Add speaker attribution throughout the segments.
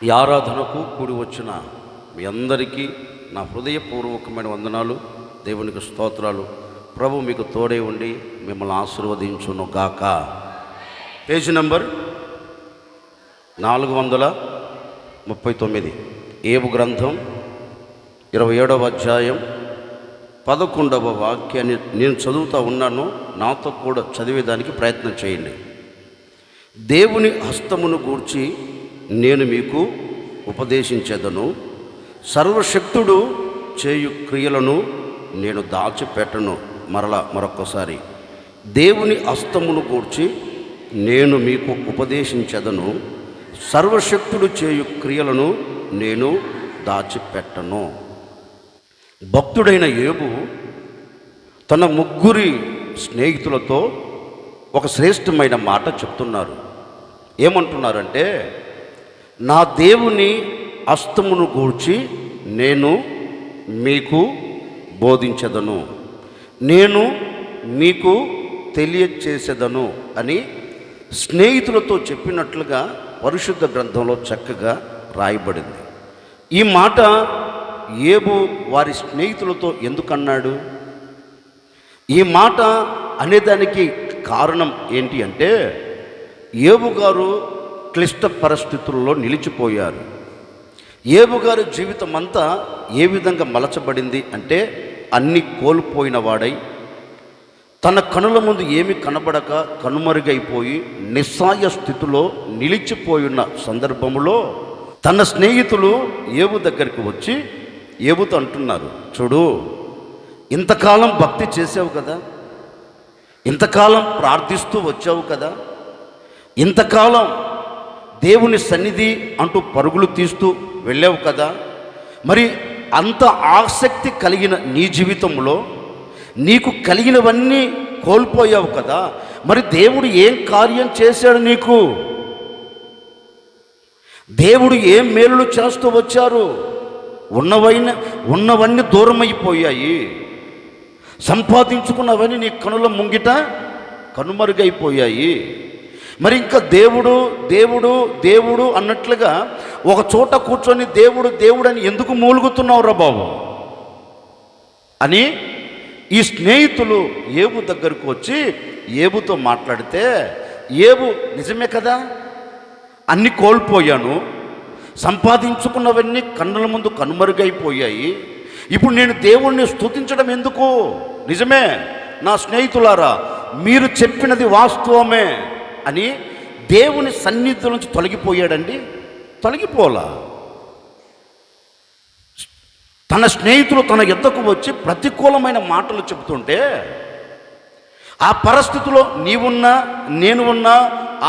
Speaker 1: ఈ ఆరాధనకు కూడి వచ్చిన మీ అందరికీ నా హృదయపూర్వకమైన వందనాలు, దేవునికి స్తోత్రాలు. ప్రభు మీకు తోడే ఉండి మిమ్మల్ని ఆశీర్వదించును గాక. పేజీ నంబర్ 439, ఏబు గ్రంథం 27వ అధ్యాయం 11వ వాక్యాన్ని నేను చదువుతూ ఉన్నాను. నాతో కూడా చదివేదానికి ప్రయత్నం చేయండి. దేవుని హస్తమును గూర్చి నేను మీకు ఉపదేశించేదను, సర్వశక్తుడు చేయు క్రియలను నేను దాచిపెట్టను. మరొకసారి, దేవుని హస్తమును గూర్చి నేను మీకు ఉపదేశించేదను, సర్వశక్తుడు చేయు క్రియలను నేను దాచిపెట్టను. భక్తుడైన యోబు తన 3 స్నేహితులతో ఒక శ్రేష్టమైన మాట చెప్తున్నారు. ఏమంటున్నారంటే, నా దేవుని హస్తమును గూర్చి నేను మీకు బోధించదను, నేను మీకు తెలియచేసేదను అని స్నేహితులతో చెప్పినట్లుగా పరిశుద్ధ గ్రంథంలో చక్కగా రాయబడింది. ఈ మాట యోబు వారి స్నేహితులతో ఎందుకన్నాడు? ఈ మాట అనేదానికి కారణం ఏంటి అంటే, యోబు గారు క్లిష్ట పరిస్థితుల్లో నిలిచిపోయారు. యోబు గారి జీవితం అంతా ఏ విధంగా మలచబడింది అంటే, అన్నీ కోల్పోయిన వాడై, తన కనుల ముందు ఏమి కనబడక కనుమరుగైపోయి నిస్సాయ స్థితిలో నిలిచిపోయిన సందర్భంలో తన స్నేహితులు యోబు దగ్గరికి వచ్చి యోబుతో అంటున్నారు, చూడు, ఇంతకాలం భక్తి చేసావు కదా, ఇంతకాలం ప్రార్థిస్తూ వచ్చావు కదా, ఇంతకాలం దేవుని సన్నిధి అంటూ పరుగులు తీస్తూ వెళ్ళావు కదా, మరి అంత ఆసక్తి కలిగిన నీ జీవితంలో నీకు కలిగినవన్నీ కోల్పోయావు కదా, మరి దేవుడు ఏం కార్యం చేశాడు నీకు? దేవుడు ఏం మేలులు చేస్తూ వచ్చారు? ఉన్నవన్నీ దూరమైపోయాయి, సంపాదించుకున్నవన్నీ నీ కనుల ముంగిట కనుమరుగైపోయాయి. మరి ఇంకా దేవుడు దేవుడు దేవుడు అన్నట్లుగా ఒక చోట కూర్చొని దేవుడు దేవుడు అని ఎందుకు మూలుగుతున్నావురా బాబు అని ఈ స్నేహితులు యోబు దగ్గరకు వచ్చి యోబుతో మాట్లాడితే, యోబు నిజమే కదా, అన్నీ కోల్పోయాను, సంపాదించుకున్నవన్నీ కన్నుల ముందు కనుమరుగైపోయాయి, ఇప్పుడు నేను దేవుణ్ణి స్తుతించడం ఎందుకు? నిజమే నా స్నేహితులారా, మీరు చెప్పినది వాస్తవమే అని దేవుని సన్నిధి నుంచి తొలగిపోయాడండి. తొలగిపోలా. తన స్నేహితులు తన ఎద్దకు వచ్చి ప్రతికూలమైన మాటలు చెబుతుంటే, ఆ పరిస్థితిలో నీవున్నా నేను ఉన్నా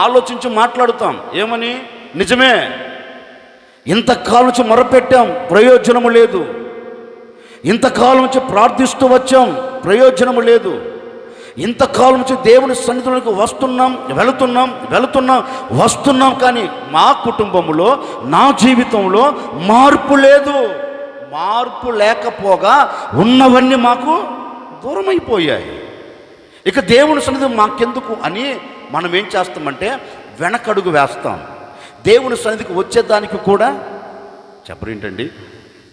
Speaker 1: ఆలోచించి మాట్లాడుతాం. ఏమని? నిజమే, ఇంతకాలం నుంచి మొరపెట్టాం, ప్రయోజనము లేదు, ఇంతకాలం నుంచి ప్రార్థిస్తూ వచ్చాం, ప్రయోజనము లేదు, ఇంతకాలం నుంచి దేవుని సన్నిధిలోకి వస్తున్నాం, కానీ మా కుటుంబంలో నా జీవితంలో మార్పు లేదు. మార్పు లేకపోగా ఉన్నవన్నీ మాకు దూరమైపోయాయి. ఇక దేవుని సన్నిధి మాకెందుకు అని మనం ఏం చేస్తామంటే వెనకడుగు వేస్తాం. దేవుని సన్నిధికి వచ్చేదానికి కూడా చెప్పరేంటండి,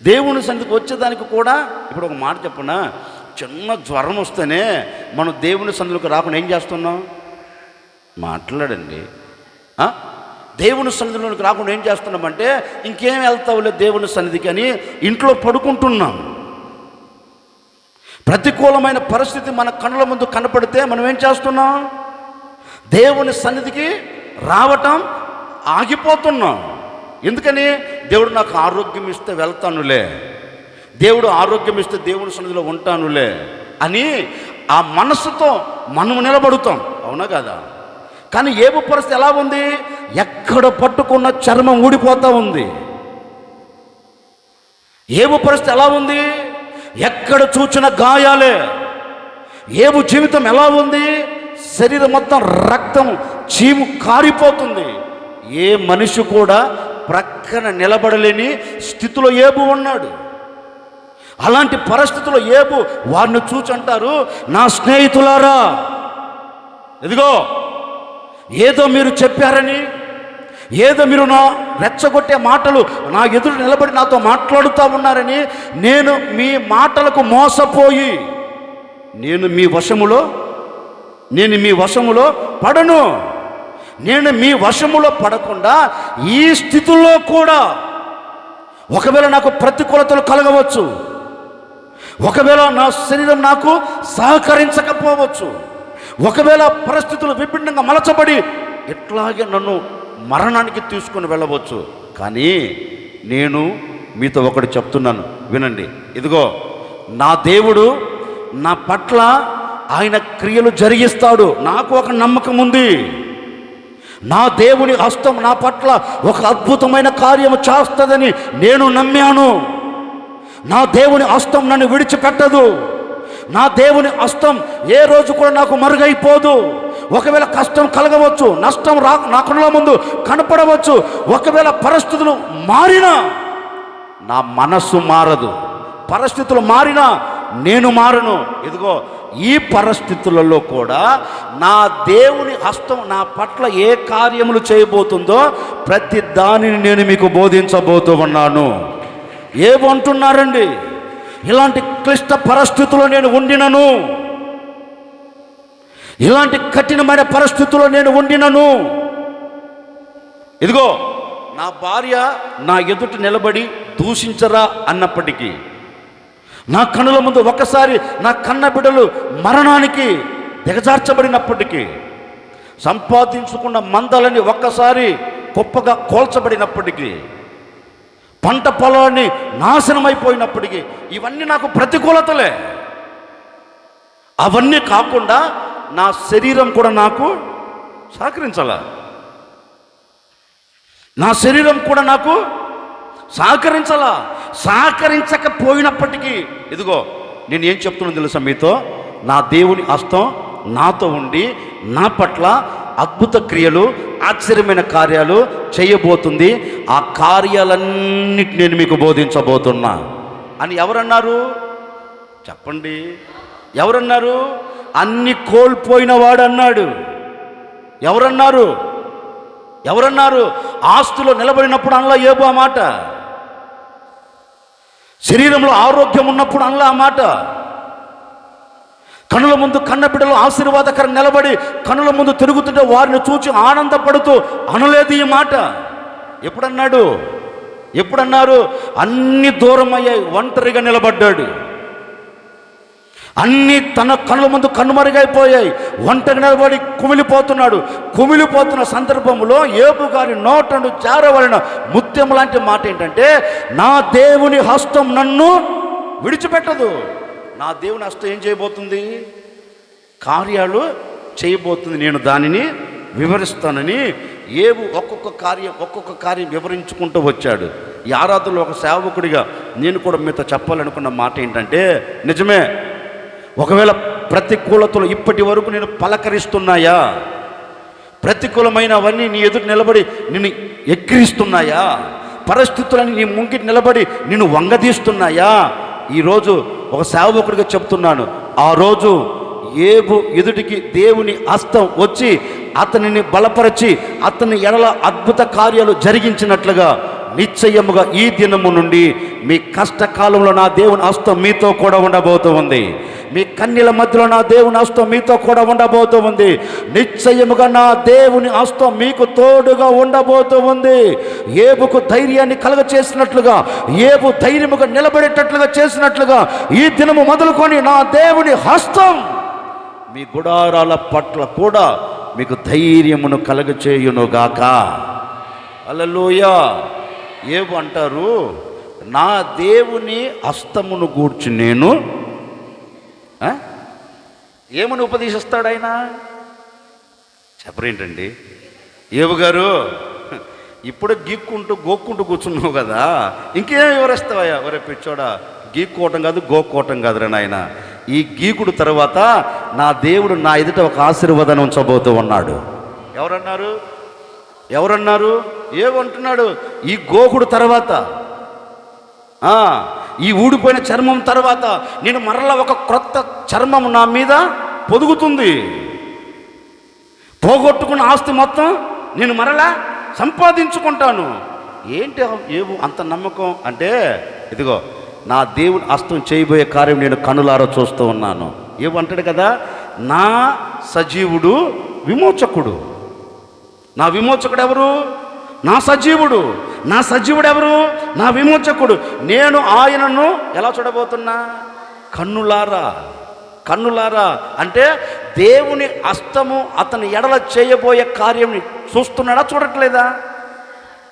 Speaker 1: దేవుని సన్నిధికి వచ్చేదానికి కూడా ఇప్పుడు ఒక మాట చెప్పనా, చిన్న జ్వరం వస్తేనే మనం దేవుని సన్నిధికి రాకుండా ఏం చేస్తున్నాం? మాట్లాడండి. దేవుని సన్నిధిలోకి రాకుండా ఏం చేస్తున్నామంటే ఇంకేం వెళ్తావులే దేవుని సన్నిధికి అని ఇంట్లో పడుకుంటున్నాం. ప్రతికూలమైన పరిస్థితి మన కళ్ళ ముందు కనపడితే మనం ఏం చేస్తున్నాం? దేవుని సన్నిధికి రావటం ఆగిపోతున్నాం. ఎందుకని? దేవుడు నాకు ఆరోగ్యం ఇస్తే వెళ్తానులే, దేవుడు ఆరోగ్యం ఇస్తే దేవుని సన్నిధిలో ఉంటానులే అని ఆ మనసుతో మనము నిలబడుతాం. అవునా కదా? కానీ యోబు పరిస్థితి ఎలా ఉంది? ఎక్కడ పట్టుకున్న చర్మం ఊడిపోతూ ఉంది. యోబు పరిస్థితి ఎలా ఉంది? ఎక్కడ చూచిన గాయాలే. యోబు జీవితం ఎలా ఉంది? శరీరం మొత్తం రక్తం చీము కారిపోతుంది. ఏ మనిషి కూడా ప్రక్కన నిలబడలేని స్థితిలో యోబు ఉన్నాడు. అలాంటి పరిస్థితుల్లో యోబు వారిని చూచి అంటారు, నా స్నేహితులారా, ఇదిగో ఏదో మీరు చెప్పారని, ఏదో మీరు నా రెచ్చగొట్టే మాటలు నా ఎదురు నిలబడి నాతో మాట్లాడుతూ ఉన్నారని నేను మీ మాటలకు మోసపోయి నేను మీ వశములో పడను. నేను మీ వశములో పడకుండా ఈ స్థితిలో కూడా ఒకవేళ నాకు ప్రతికూలతలు కలగవచ్చు, ఒకవేళ నా శరీరం నాకు సహకరించకపోవచ్చు, ఒకవేళ పరిస్థితులు విభిన్నంగా మలచబడి ఇట్లాగే నన్ను మరణానికి తీసుకొని వెళ్ళవచ్చు. కానీ నేను మీతో ఒకటి చెప్తున్నాను, వినండి. ఇదిగో నా దేవుడు నా పట్ల ఆయన క్రియలు జరిగిస్తాడు. నాకు ఒక నమ్మకం ఉంది. నా దేవుని హస్తం నా పట్ల ఒక అద్భుతమైన కార్యము చేస్తుందని నేను నమ్మాను. నా దేవుని హస్తం నన్ను విడిచిపెట్టదు. నా దేవుని హస్తం ఏ రోజు కూడా నాకు మరుగైపోదు. ఒకవేళ కష్టం కలగవచ్చు, నష్టం నా కళ్ళ ముందు కనపడవచ్చు, ఒకవేళ పరిస్థితులు మారినా నా మనస్సు మారదు. పరిస్థితులు మారినా నేను మారను. ఇదిగో ఈ పరిస్థితులలో కూడా నా దేవుని హస్తం నా పట్ల ఏ కార్యములు చేయబోతుందో ప్రతి దానిని నేను మీకు బోధించబోతూ ఉన్నాను. ఏమంటున్నారండి? ఇలాంటి క్లిష్ట పరిస్థితుల్లో నేను ఉండినను, ఇలాంటి కఠినమైన పరిస్థితుల్లో నేను ఉండినను. ఇదిగో నా భార్య నా ఎదుట నిలబడి దూషించరా అన్నప్పటికీ, నా కనుల ముందు ఒకసారి నా కన్న బిడ్డలు మరణానికి దిగజార్చబడినప్పటికీ, సంపాదించుకున్న మందలని ఒక్కసారి గొప్పగా కోల్చబడినప్పటికీ, పంట పొలాన్ని నాశనమైపోయినప్పటికీ, ఇవన్నీ నాకు ప్రతికూలతలే. అవన్నీ కాకుండా నా శరీరం కూడా నాకు సహకరించాల. నా శరీరం కూడా నాకు సహకరించాలా. సహకరించకపోయినప్పటికీ ఇదిగో నేను ఏం చెప్తున్నాను తెలుసా మీతో? నా దేవుని హస్తం నాతో ఉండి నా పట్ల అద్భుత క్రియలు, ఆశ్చర్యమైన కార్యాలు చేయబోతుంది. ఆ కార్యాలన్నిటి నేను మీకు బోధించబోతున్నా అని ఎవరన్నారు? చెప్పండి, ఎవరన్నారు? అన్ని కోల్పోయిన వాడు అన్నాడు. ఎవరన్నారు? ఆస్తులో నిలబడినప్పుడు అనలా ఏబు ఆ మాట. శరీరంలో ఆరోగ్యం ఉన్నప్పుడు అనలా ఆ మాట. కనుల ముందు కన్న బిడ్డలు ఆశీర్వాదకరం నిలబడి కనుల ముందు తిరుగుతుంటే వారిని చూచి ఆనందపడుతూ అనలేదు ఈ మాట. ఎప్పుడన్నారు? అన్ని దూరం అయ్యాయి, ఒంటరిగా నిలబడ్డాడు. అన్నీ తన కళ్ళ ముందు కనుమరుగైపోయాయి, ఒంటరి నిలబడి కుమిలిపోతున్న సందర్భంలో ఏబు గారి నోటను జారవలన ముత్యం లాంటి మాట ఏంటంటే, నా దేవుని హస్తం నన్ను విడిచిపెట్టదు. నా దేవుని హస్తం ఏం చేయబోతుంది? కార్యాలు చేయబోతుంది. నేను దానిని వివరిస్తానని ఏబు ఒక్కొక్క కార్యం వివరించుకుంటూ వచ్చాడు. ఈ ఆరాధనలో ఒక సేవకుడిగా నేను కూడా మీతో చెప్పాలనుకున్న మాట ఏంటంటే, నిజమే, ఒకవేళ ప్రతికూలతలు ఇప్పటి వరకు నేను పలకరిస్తున్నాయా? ప్రతికూలమైనవన్నీ నీ ఎదురు నిలబడి నిన్ను ఎక్కిరిస్తున్నాయా? పరిస్థితులని నీ ముంగిటి నిలబడి నిన్ను వంగదీస్తున్నాయా? ఈరోజు ఒక సేవకుడిగా చెప్తున్నాను, ఆ రోజు ఏబు ఎదుటికి దేవుని హస్తం వచ్చి అతనిని బలపరిచి అతని ఎడల అద్భుత కార్యాలు జరిగించినట్లుగా నిశ్చయముగా ఈ దినము నుండి మీ కష్టకాలంలో నా దేవుని హస్తం మీతో కూడా ఉండబోతూ ఉంది. మీ కన్నీల మధ్యలో నా దేవుని హస్తం మీతో కూడా ఉండబోతూ ఉంది. నిశ్చయముగా నా దేవుని హస్తం మీకు తోడుగా ఉండబోతూ ఉంది. ఏబుకు ధైర్యాన్ని కలగచేసినట్లుగా, ఏబు ధైర్యముగా నిలబడేటట్లుగా చేసినట్లుగా ఈ దినము మొదలుకొని నా దేవుని హస్తం మీ గుడారాల పట్ల కూడా మీకు ధైర్యమును కలగచేయునుగాక. హల్లెలూయా. ఏబు అంటారు, నా దేవుని హస్తమును గూర్చి నేను ఏమని ఉపదేశిస్తాడు ఆయన? చెప్పరేంటండి? ఏబు గారు ఇప్పుడు గోక్కుంటూ కూర్చున్నావు కదా, ఇంకేం వివరిస్తావయ్యా? ఒరే పిచ్చోడా, గీక్కోవటం కాదు గోక్కోవటం కాదురా నాయన. ఈ గీకుడు తర్వాత నా దేవుడు నా ఎదుట ఒక ఆశీర్వాదాన్ని ఉంచబోతూ ఉన్నాడు. ఎవరన్నారు? ఏమంటున్నాడు? ఈ గోకుడు తర్వాత, ఈ ఊడిపోయిన చర్మం తర్వాత నేను మరలా ఒక క్రొత్త చర్మం నా మీద పొదుగుతుంది. పోగొట్టుకున్న ఆస్తి మొత్తం నేను మరలా సంపాదించుకుంటాను. ఏంటి ఏవో అంత నమ్మకం అంటే, ఇదిగో నా దేవుని హస్తం చేయబోయే కార్యం నేను కనులారా చూస్తూ ఉన్నాను. ఏమంటాడు కదా, నా సజీవుడు విమోచకుడు. నా విమోచకుడు ఎవరు? నా సజీవుడు. నా సజీవుడు ఎవరు? నా విమోచకుడు. నేను ఆయనను ఎలా చూడబోతున్నా? కన్నులారా. కన్నులారా అంటే దేవుని హస్తము అతని ఎడల చేయబోయే కార్యం చూస్తున్నాడా, చూడట్లేదా?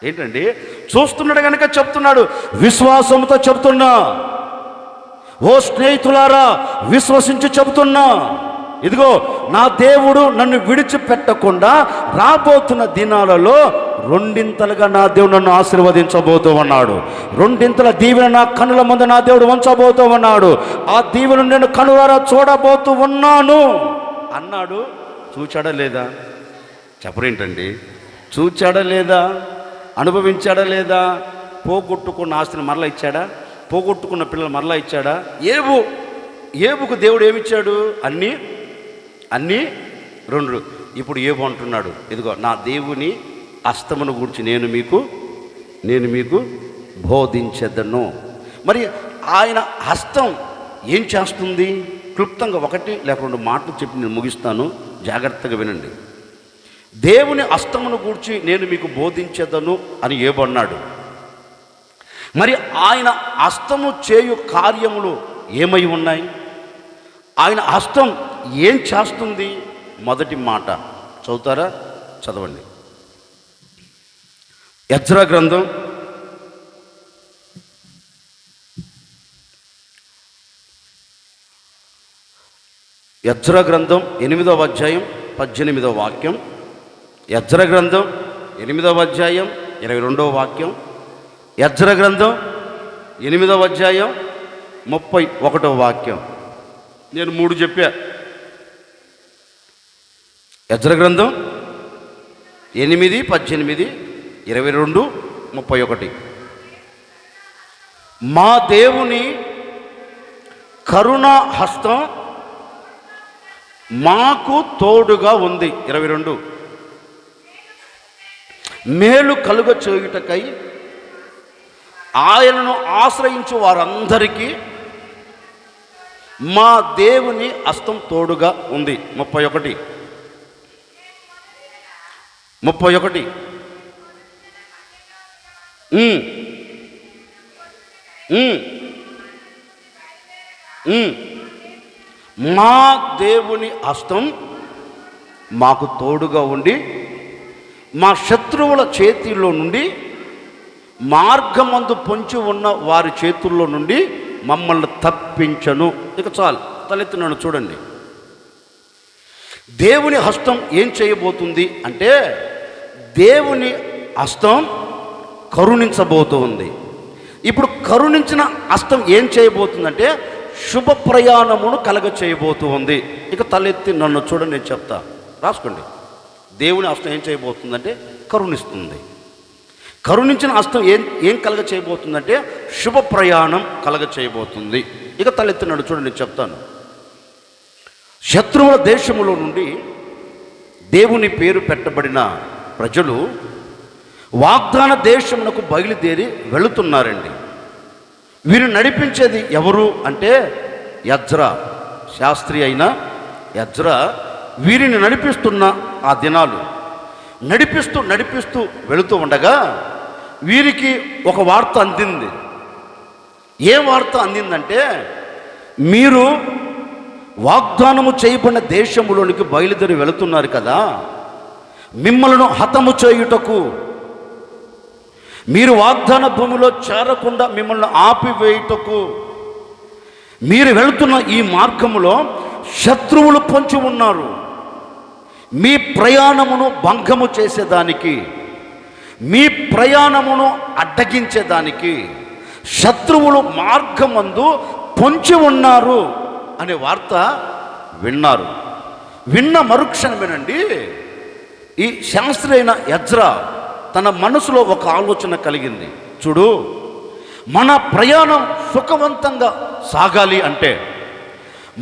Speaker 1: ఏంటండి, చూస్తున్నాడు కనుక చెప్తున్నాడు. విశ్వాసంతో చెప్తున్నా, ఓ స్నేహితులారా విశ్వసించి చెబుతున్నా, ఇదిగో నా దేవుడు నన్ను విడిచిపెట్టకుండా రాబోతున్న దినాలలో రెండింతలుగా నా దేవుడు నన్ను ఆశీర్వదించబోతూ ఉన్నాడు. రెండింతల దీవెన నా కన్నుల ముందు నా దేవుడు ఉంచబోతూ ఉన్నాడు. ఆ దీవెన నేను కనులారా చూడబోతూ ఉన్నాను అన్నాడు. చూచాడా లేదా? చెప్పరేంటండి? చూచాడా లేదా? అనుభవించాడా లేదా? పోగొట్టుకున్న ఆస్తిని మరలా ఇచ్చాడా? పోగొట్టుకున్న పిల్లలు మరలా ఇచ్చాడా? ఏబుకు దేవుడు ఏమిచ్చాడు? అన్నీ రెండు. ఇప్పుడు ఏబు అంటున్నాడు, ఇదిగో నా దేవుని హస్తమును గురించి నేను మీకు బోధించెదను. మరి ఆయన హస్తం ఏం చేస్తుంది? క్లుప్తంగా ఒకటి లేక రెండు మాటలు చెప్పి నేను ముగిస్తాను, జాగ్రత్తగా వినండి. దేవుని హస్తమును గూర్చి నేను మీకు బోధించెదను అని ఏబు అన్నాడు. మరి ఆయన హస్తము చేయు కార్యములు ఏమై ఉన్నాయి? ఆయన హస్తం ఏం చేస్తుంది? మొదటి మాట చదువుతారా? చదవండి. ఎజ్రా గ్రంథం 8వ అధ్యాయం 18వ వాక్యం. ఎజ్రా గ్రంథం 8వ అధ్యాయం 22వ వాక్యం. ఎజ్రా గ్రంథం 8వ అధ్యాయం 31వ వాక్యం. నేను 3 చెప్పా. ఎజ్రా గ్రంథం 8, 18, 22, 31. మా దేవుని కరుణా హస్తం మాకు తోడుగా ఉంది. 22. మేలు కలుగ చేయుటకై ఆయనను ఆశ్రయించు వారందరికీ మా దేవుని హస్తం తోడుగా ఉంది. 31. మా దేవుని హస్తం మాకు తోడుగా ఉండి మా శత్రువుల చేతిలో నుండి, మార్గమందు పొంచి ఉన్న వారి చేతుల్లో నుండి మమ్మల్ని తప్పించను. ఇక చాలు, తలెత్తి నన్ను చూడండి. దేవుని హస్తం ఏం చేయబోతుంది అంటే, దేవుని హస్తం కరుణించబోతుంది. ఇప్పుడు కరుణించిన హస్తం ఏం చేయబోతుందంటే శుభ ప్రయాణమును కలగ చేయబోతూ ఉంది. ఇక తలెత్తి నన్ను చూడండి, నేను చెప్తా, రాసుకోండి. దేవుని హస్తం ఏం చేయబోతుందంటే కరుణిస్తుంది. కరుణించిన హస్తం ఏం కలగ చేయబోతుందంటే శుభ ప్రయాణం కలగ చేయబోతుంది. ఇక తలెత్తి నన్ను చూడండి, నేను చెప్తాను. శత్రువుల దేశములో నుండి దేవుని పేరు పెట్టబడిన ప్రజలు వాగ్దాన దేశమునకు బయలుదేరి వెళుతున్నారండి. వీరు నడిపించేది ఎవరు అంటే ఎజ్రా, శాస్త్రి అయిన ఎజ్రా వీరిని నడిపిస్తున్న ఆ దినాలు. నడిపిస్తూ వెళుతూ ఉండగా వీరికి ఒక వార్త అందింది. ఏ వార్త అందిందంటే, మీరు వాగ్దానము చేయబడిన దేశములోనికి బయలుదేరి వెళుతున్నారు కదా, మిమ్మల్ని హతము చేయుటకు, మీరు వాగ్దాన భూమిలో చేరకుండా మిమ్మల్ని ఆపివేయుటకు, మీరు వెళుతున్న ఈ మార్గములో శత్రువులు పొంచి ఉన్నారు. మీ ప్రయాణమును భంగము చేసేదానికి, మీ ప్రయాణమును అడ్డగించేదానికి శత్రువులు మార్గమందు పొంచి ఉన్నారు అనే వార్త విన్నారు. విన్న మరుక్షణమేనండి ఈ శాస్త్రి అయిన ఎజ్రా తన మనసులో ఒక ఆలోచన కలిగింది. చూడు, మన ప్రయాణం సుఖవంతంగా సాగాలి అంటే,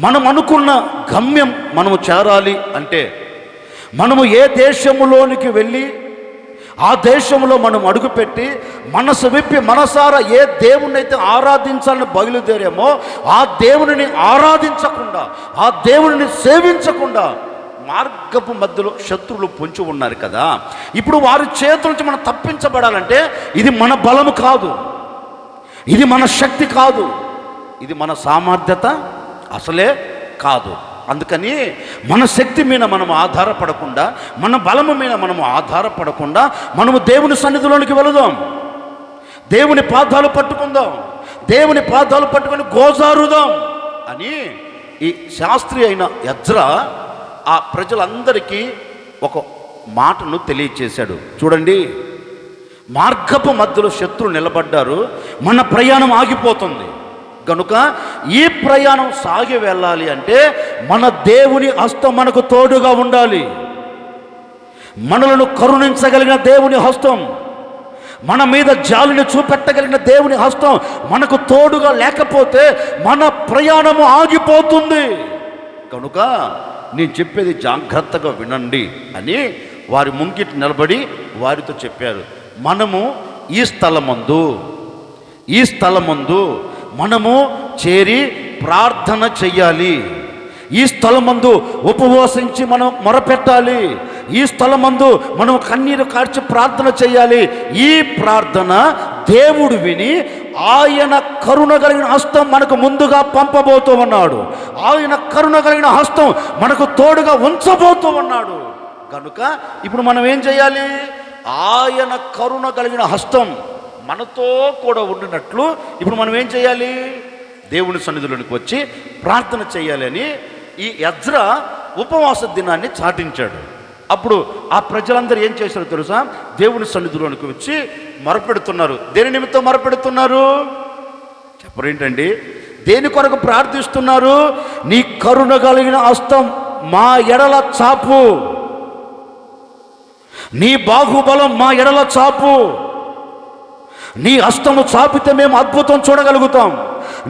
Speaker 1: మనం అనుకున్న గమ్యం మనము చేరాలి అంటే, మనము ఏ దేశములోనికి వెళ్ళి ఆ దేశంలో మనం అడుగుపెట్టి మనసు విప్పి మనసారా ఏ దేవుణ్ణి అయితే ఆరాధించాలని బయలుదేరామో ఆ దేవునిని ఆరాధించకుండా, ఆ దేవునిని సేవించకుండా మార్గపు మధ్యలో శత్రువులు పొంచి ఉన్నారు కదా. ఇప్పుడు వారి చేతుల నుంచి మనం తప్పించబడాలంటే ఇది మన బలము కాదు, ఇది మన శక్తి కాదు, ఇది మన సామర్థ్యత అసలే కాదు. అందుకని మన శక్తి మీద మనం ఆధారపడకుండా, మన బలము మీద మనము ఆధారపడకుండా మనము దేవుని సన్నిధిలోనికి వెళదాం, దేవుని పాదాలు పట్టుకుందాం, దేవుని పాదాలు పట్టుకొని గోజారుదాం అని ఈ శాస్త్రి అయిన ఎజ్రా ఆ ప్రజలందరికీ ఒక మాటను తెలియచేశాడు. చూడండి, మార్గపు మధ్యలో శత్రువు నిలబడ్డారు, మన ప్రయాణం ఆగిపోతుంది కనుక ఈ ప్రయాణం సాగి వెళ్ళాలి అంటే మన దేవుని హస్తం మనకు తోడుగా ఉండాలి. మనలను కరుణించగలిగిన దేవుని హస్తం, మన మీద జాలిని చూపెట్టగలిగిన దేవుని హస్తం మనకు తోడుగా లేకపోతే మన ప్రయాణము ఆగిపోతుంది. కనుక నేను చెప్పేది జాగ్రత్తగా వినండి అని వారి ముంగిట నిలబడి వారితో చెప్పారు. మనము ఈ స్థలమందు మనము చేరి ప్రార్థన చెయ్యాలి, ఈ స్థలమందు ఉపవాసించి మనం మొరపెట్టాలి, ఈ స్థలమందు మనం కన్నీరు కార్చి ప్రార్థన చేయాలి. ఈ ప్రార్థన దేవుడు విని ఆయన కరుణ కలిగిన హస్తం మనకు ముందుగా పంపబోతూ ఉన్నాడు, ఆయన కరుణ కలిగిన హస్తం మనకు తోడుగా ఉంచబోతూ ఉన్నాడు. కనుక ఇప్పుడు మనం ఏం చేయాలి? ఆయన కరుణ కలిగిన హస్తం మనతో కూడా ఉండినట్లు ఇప్పుడు మనం ఏం చేయాలి? దేవుని సన్నిధిలోనికి వచ్చి ప్రార్థన చేయాలి అని ఈ ఎజ్రా ఉపవాస దినాన్ని చాటించాడు. అప్పుడు ఆ ప్రజలందరూ ఏం చేశారో తెలుసా? దేవుని సన్నిధిలోనికి వచ్చి మొరపెడుతున్నారు. దేని నిమిత్తం మొరపెడుతున్నారు చెప్పరేంటండి? దేని కొరకు ప్రార్థిస్తున్నారు? నీ కరుణ కలిగిన హస్తం మా ఎడల చాపు, నీ బాహుబలం మా ఎడల చాపు, నీ హస్తము చాపితే మేము అద్భుతం చూడగలుగుతాం,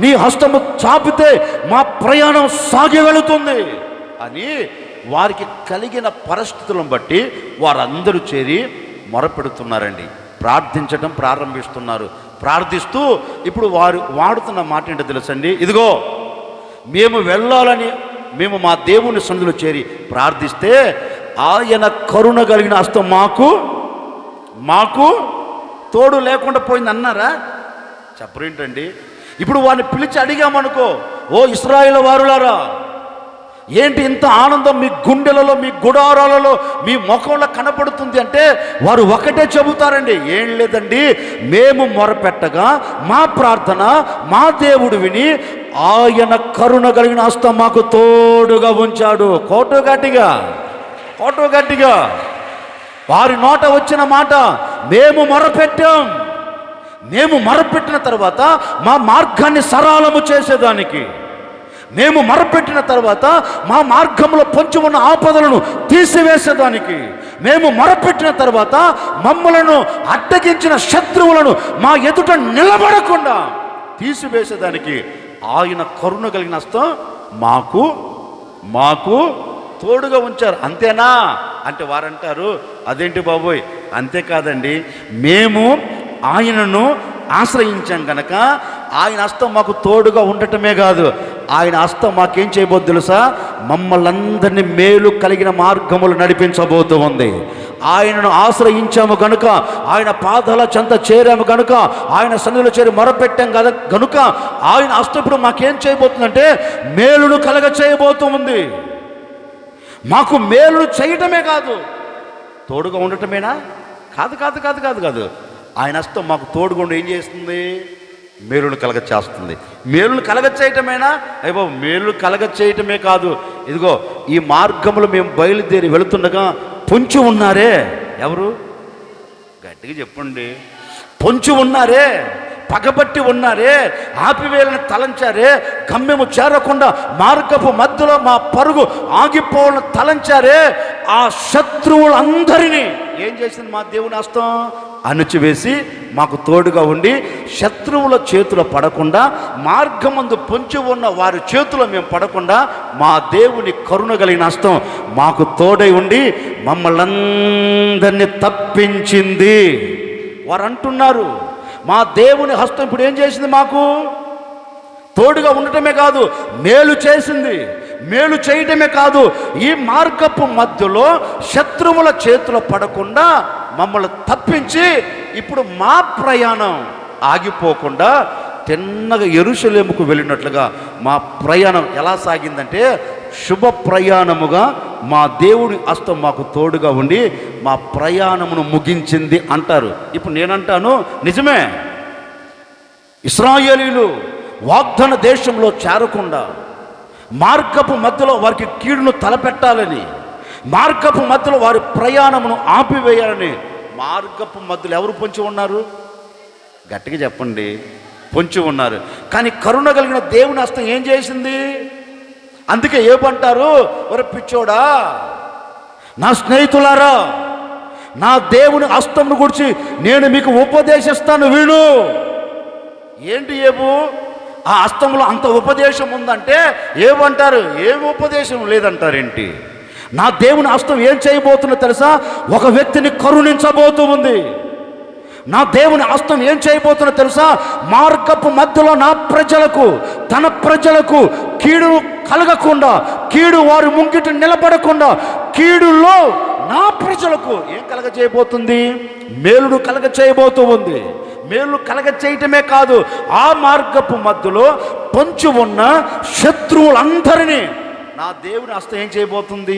Speaker 1: నీ హస్తము చాపితే మా ప్రయాణం సాగగలుగుతుంది అని వారికి కలిగిన పరిస్థితులను బట్టి వారందరూ చేరి మొరపెడుతున్నారండి, ప్రార్థించడం ప్రారంభిస్తున్నారు. ప్రార్థిస్తూ ఇప్పుడు వారు వాడుతున్న మాట ఏంటో తెలుసండి? ఇదిగో మేము వెళ్ళాలని మేము మా దేవుని సన్నిధిలో చేరి ప్రార్థిస్తే ఆయన కరుణ కలిగిన హస్తం మాకు తోడు లేకుండా పోయింది అన్నారా? చెప్పరేంటండి? ఇప్పుడు వారిని పిలిచి అడిగామనుకో, ఓ ఇశ్రాయేలు వారులారా, ఏంటి ఇంత ఆనందం మీ గుండెలలో, మీ గుడారాలలో, మీ ముఖంలో కనపడుతుంది అంటే వారు ఒకటే చెబుతారండి, ఏం లేదండి, మేము మొరపెట్టగా మా ప్రార్థన మా దేవుడు విని ఆయన కరుణ కలిగిన హస్తం మాకు తోడుగా ఉంచాడు. కోటు గట్టిగా వారి నోట వచ్చిన మాట, మేము మొరపెట్టిన తర్వాత మా మార్గాన్ని సరళము చేసేదానికి, మేము మొరపెట్టిన తర్వాత మా మార్గంలో పొంచి ఉన్న ఆపదలను తీసివేసేదానికి, మేము మొరపెట్టిన తర్వాత మమ్మలను అడ్డగించిన శత్రువులను మా ఎదుట నిలబడకుండా తీసివేసేదానికి ఆయన కరుణ కలిగిన హస్తం మాకు తోడుగా ఉంచారు. అంతేనా అంటే వారంటారు, అదేంటి బాబోయ్, అంతేకాదండి, మేము ఆయనను ఆశ్రయించాం కనుక ఆయన హస్తం మాకు తోడుగా ఉండటమే కాదు, ఆయన హస్తం మాకేం చేయబోద్దు తెలుసా? మమ్మల్ని అందరినీ మేలు కలిగిన మార్గములు నడిపించబోతూ ఉంది. ఆయనను ఆశ్రయించాము కనుక, ఆయన పాదాల చెంత చేరాము కనుక, ఆయన సన్నిధిలో చేరి మొరపెట్టాం కదా కనుక ఆయన హస్తం ఇప్పుడు మాకేం చేయబోతుందంటే మేలును కలగ చేయబోతూ ఉంది. మాకు మేలును చేయటమే కాదు, తోడుగా ఉండటమేనా? కాదు. ఆయన హస్తం మాకు తోడుగా ఉండి ఏం చేస్తుంది? మేలును కలగచేస్తుంది. మేలును కలగచేయటమేనా? అయ్యో బాబు, మేలును కలగచేయటమే కాదు, ఇదిగో ఈ మార్గంలో మేము బయలుదేరి వెళుతుండగా పొంచి ఉన్నారే, ఎవరు? గట్టిగా చెప్పండి. పొంచి ఉన్నారే, పగబట్టి ఉన్నారే, ఆపివేయాలని తలంచారే, గమ్యము చేరకుండా మార్గపు మధ్యలో మా పరుగు ఆగిపోవాలని తలంచారే, ఆ శత్రువులందరినీ ఏం చేసింది మా దేవుని హస్తం? అణచివేసి మాకు తోడుగా ఉండి శత్రువుల చేతిలో పడకుండా, మార్గమందు పొంచి ఉన్న వారి చేతిలో మేము పడకుండా మా దేవుని కరుణ కలిగిన హస్తం మాకు తోడై ఉండి మమ్మల్ని అందరినీ తప్పించింది. వారు అంటున్నారు, మా దేవుని హస్తం ఇప్పుడు ఏం చేసింది? మాకు తోడుగా ఉండటమే కాదు, మేలు చేసింది. మేలు చేయటమే కాదు, ఈ మార్గపు మధ్యలో శత్రువుల చేతిలో పడకుండా మమ్మల్ని తప్పించి ఇప్పుడు మా ప్రయాణం ఆగిపోకుండా తిన్నగా యెరూషలేముకు వెళ్ళినట్లుగా మా ప్రయాణం ఎలా సాగిందంటే శుభ ప్రయాణముగా మా దేవుడి హస్తం మాకు తోడుగా ఉండి మా ప్రయాణమును ముగించింది అంటారు. ఇప్పుడు నేనంటాను, నిజమే. ఇశ్రాయేలీయులు వాగ్దాన దేశంలో చేరకుండా మార్గపు మధ్యలో వారికి కీడును తలపెట్టాలని, మార్గపు మధ్యలో వారి ప్రయాణమును ఆపివేయాలని మార్గపు మధ్యలో ఎవరు పొంచి ఉన్నారు? గట్టిగా చెప్పండి, పొంచి ఉన్నారు. కానీ కరుణ కలిగిన దేవుని హస్తం ఏం చేసింది? అందుకే ఏమంటారు, ఒరే పిచ్చోడా, నా స్నేహితులారా, నా దేవుని హస్తంను గురించి నేను మీకు ఉపదేశిస్తాను, విను. ఏంటి ఏబు? ఆ హస్తంలో అంత ఉపదేశం ఉందంటే ఏమంటారు? ఏమి ఉపదేశం లేదంటారేంటి? నా దేవుని హస్తం ఏం చేయబోతుందో తెలుసా? ఒక వ్యక్తిని కరుణించబోతూ ఉంది. నా దేవుని హస్తం ఏం చేయబోతుందో తెలుసా? మార్గపు మధ్యలో నా ప్రజలకు, తన ప్రజలకు కీడు కలగకుండా, కీడు వారి ముంగిట నిలబడకుండా, కీడులో నా ప్రజలకు ఏం కలగ చేయబోతుంది? మేలును కలగ చేయబోతూ ఉంది. మేలు కలగ చేయటమే కాదు, ఆ మార్గపు మధ్యలో పొంచి ఉన్న శత్రువులందరినీ నా దేవుని హస్తం ఏం చేయబోతుంది?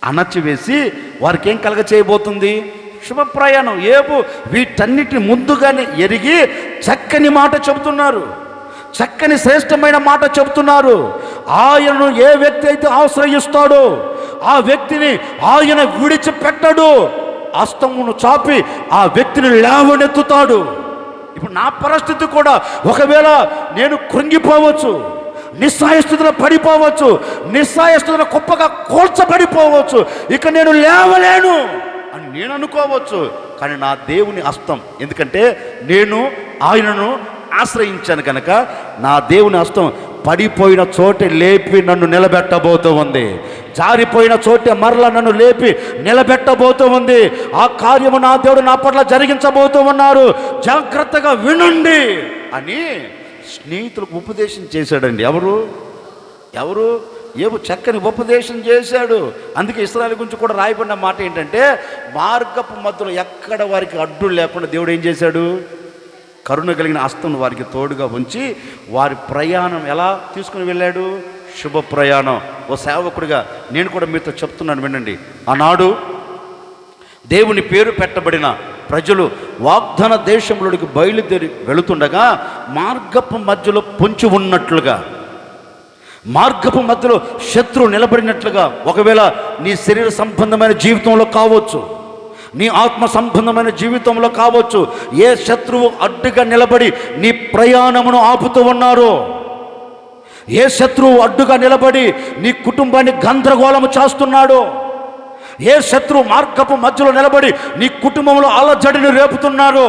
Speaker 1: అణచివేసి వారికి ఏం కలగ చేయబోతుంది? శుభ ప్రయాణం. ఏబు వీటన్నిటిని ముందుగానే ఎరిగి చక్కని మాట చెబుతున్నారు, చక్కని శ్రేష్టమైన మాట చెబుతున్నారు. ఆయనను ఏ వ్యక్తి అయితే ఆశ్రయిస్తాడో ఆ వ్యక్తిని ఆయన విడిచిపెట్టడు. హస్తమును చాపి ఆ వ్యక్తిని లేవనెత్తుతాడు. ఇప్పుడు నా పరిస్థితి కూడా, ఒకవేళ నేను కృంగిపోవచ్చు, నిస్సాయస్థితిలో పడిపోవచ్చు, నిస్సాయస్థితిలో కుప్పగా కూల్చబడిపోవచ్చు, ఇక నేను లేవలేను అని నేను అనుకోవచ్చు. కానీ నా దేవుని హస్తం, ఎందుకంటే నేను ఆయనను ఆశ్రయించాను కనుక నా దేవుని హస్తం పడిపోయిన చోటే లేపి నన్ను నిలబెట్టబోతూ ఉంది. జారిపోయిన చోటే మరలా నన్ను లేపి నిలబెట్టబోతూ ఉంది. ఆ కార్యము నా దేవుడు నా పట్ల జరిగించబోతూ ఉన్నారు, జాగ్రత్తగా వినండి అని స్నేహితులకు ఉపదేశం చేశాడండి. ఎవరు ఏవో చక్కని ఉపదేశం చేశాడు. అందుకే ఇశ్రాయేలు గురించి కూడా రాయబడిన మాట ఏంటంటే, మార్గపు మధ్యలో ఎక్కడ వారికి అడ్డు లేకుండా దేవుడు ఏం చేశాడు? కరుణ కలిగిన హస్తం వారికి తోడుగా ఉంచి వారి ప్రయాణం ఎలా తీసుకుని వెళ్ళాడు? శుభ ప్రయాణం. ఓ సేవకుడిగా నేను కూడా మీతో చెప్తున్నాను, వినండి. ఆనాడు దేవుని పేరు పెట్టబడిన ప్రజలు వాగ్దాన దేశంలోకి బయలుదేరి వెళుతుండగా మార్గపు మధ్యలో పొంచి ఉన్నట్లుగా, మార్గపు మధ్యలో శత్రువు నిలబడినట్లుగా, ఒకవేళ నీ శరీర సంబంధమైన జీవితంలో కావచ్చు, నీ ఆత్మ సంబంధమైన జీవితంలో కావచ్చు, ఏ శత్రువు అడ్డుగా నిలబడి నీ ప్రయాణమును ఆపుతూ ఉన్నారు, ఏ శత్రువు అడ్డుగా నిలబడి నీ కుటుంబాన్ని గందరగోళము చేస్తున్నాడో, ఏ శత్రువు మార్గపు మధ్యలో నిలబడి నీ కుటుంబంలో అలజడిని రేపుతున్నారు,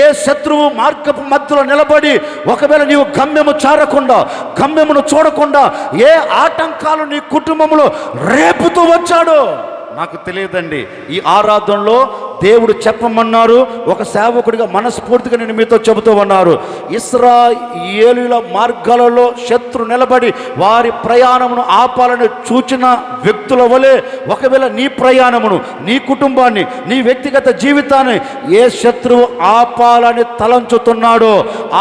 Speaker 1: ఏ శత్రువు మార్గపు మధ్యలో నిలబడి ఒకవేళ నీవు గమ్యము చేరకుండా, గమ్యమును చూడకుండా ఏ ఆటంకాలు నీ కుటుంబంలో రేపుతూ వచ్చాడో నాకు తెలియదండి. ఈ ఆరాధనలో దేవుడు చెప్పమన్నారు, ఒక సేవకుడిగా మనస్ఫూర్తిగా నేను మీతో చెబుతూ ఉన్నారు. ఇశ్రాయేలీయుల మార్గాలలో శత్రు నిలబడి వారి ప్రయాణమును ఆపాలని చూచిన వ్యక్తుల వలె ఒకవేళ నీ ప్రయాణమును, నీ కుటుంబాన్ని, నీ వ్యక్తిగత జీవితాన్ని ఏ శత్రువు ఆపాలని తలంచుతున్నాడో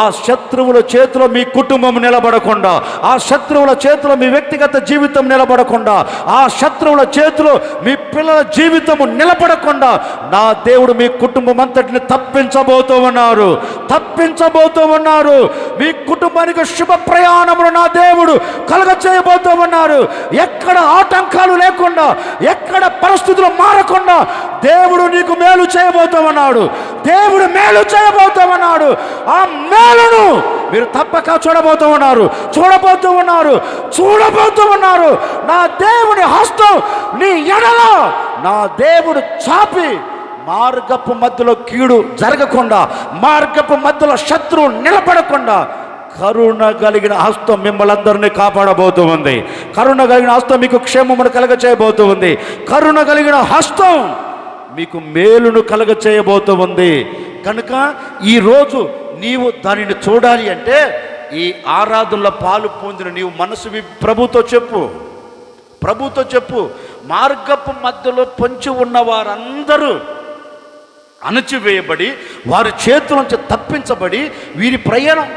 Speaker 1: ఆ శత్రువుల చేతిలో మీ కుటుంబం నిలబడకుండా, ఆ శత్రువుల చేతిలో మీ వ్యక్తిగత జీవితం నిలబడకుండా, ఆ శత్రువుల చేతిలో మీ పిల్లల జీవితము నిలబడకుండా నా దేవుడు మీ కుటుంబం అంతటిని తప్పించబోతూ ఉన్నారు, తప్పించబోతూ ఉన్నారు. మీ కుటుంబానికి శుభ ప్రయాణములు నా దేవుడు కలుగ చేయబోతూ ఉన్నారు. ఎక్కడ ఆటంకాలు లేకుండా, ఎక్కడ పరిస్థితులు మారకుండా దేవుడు నీకు మేలు చేయబోతూ ఉన్నాడు. దేవుడు మేలు చేయబోతూ ఉన్నాడు. ఆ మేలును మీరు తప్పక చూడబోతూ ఉన్నారు. నా దేవుని హస్తం నీ ఎడల నా దేవుడు చాపి మార్గపు మధ్యలో కీడు జరగకుండా, మార్గపు మధ్యలో శత్రువు నిలబడకుండా కరుణ కలిగిన హస్తం మిమ్మల్ని అందరినీ కాపాడబోతూ ఉంది. కరుణ కలిగిన హస్తం మీకు క్షేమమును కలగ చేయబోతూ ఉంది. కరుణ కలిగిన హస్తం మీకు మేలును కలగ చేయబోతూ ఉంది. కనుక ఈరోజు నీవు దానిని చూడాలి అంటే ఈ ఆరాధనలో పాలు పొందిన నీవు మనసు ప్రభుతో చెప్పు. మార్గపు మధ్యలో పొంచి ఉన్న వారందరూ అణచివేయబడి, వారి చేతుల నుంచి తప్పించబడి, వీరి ప్రయాణం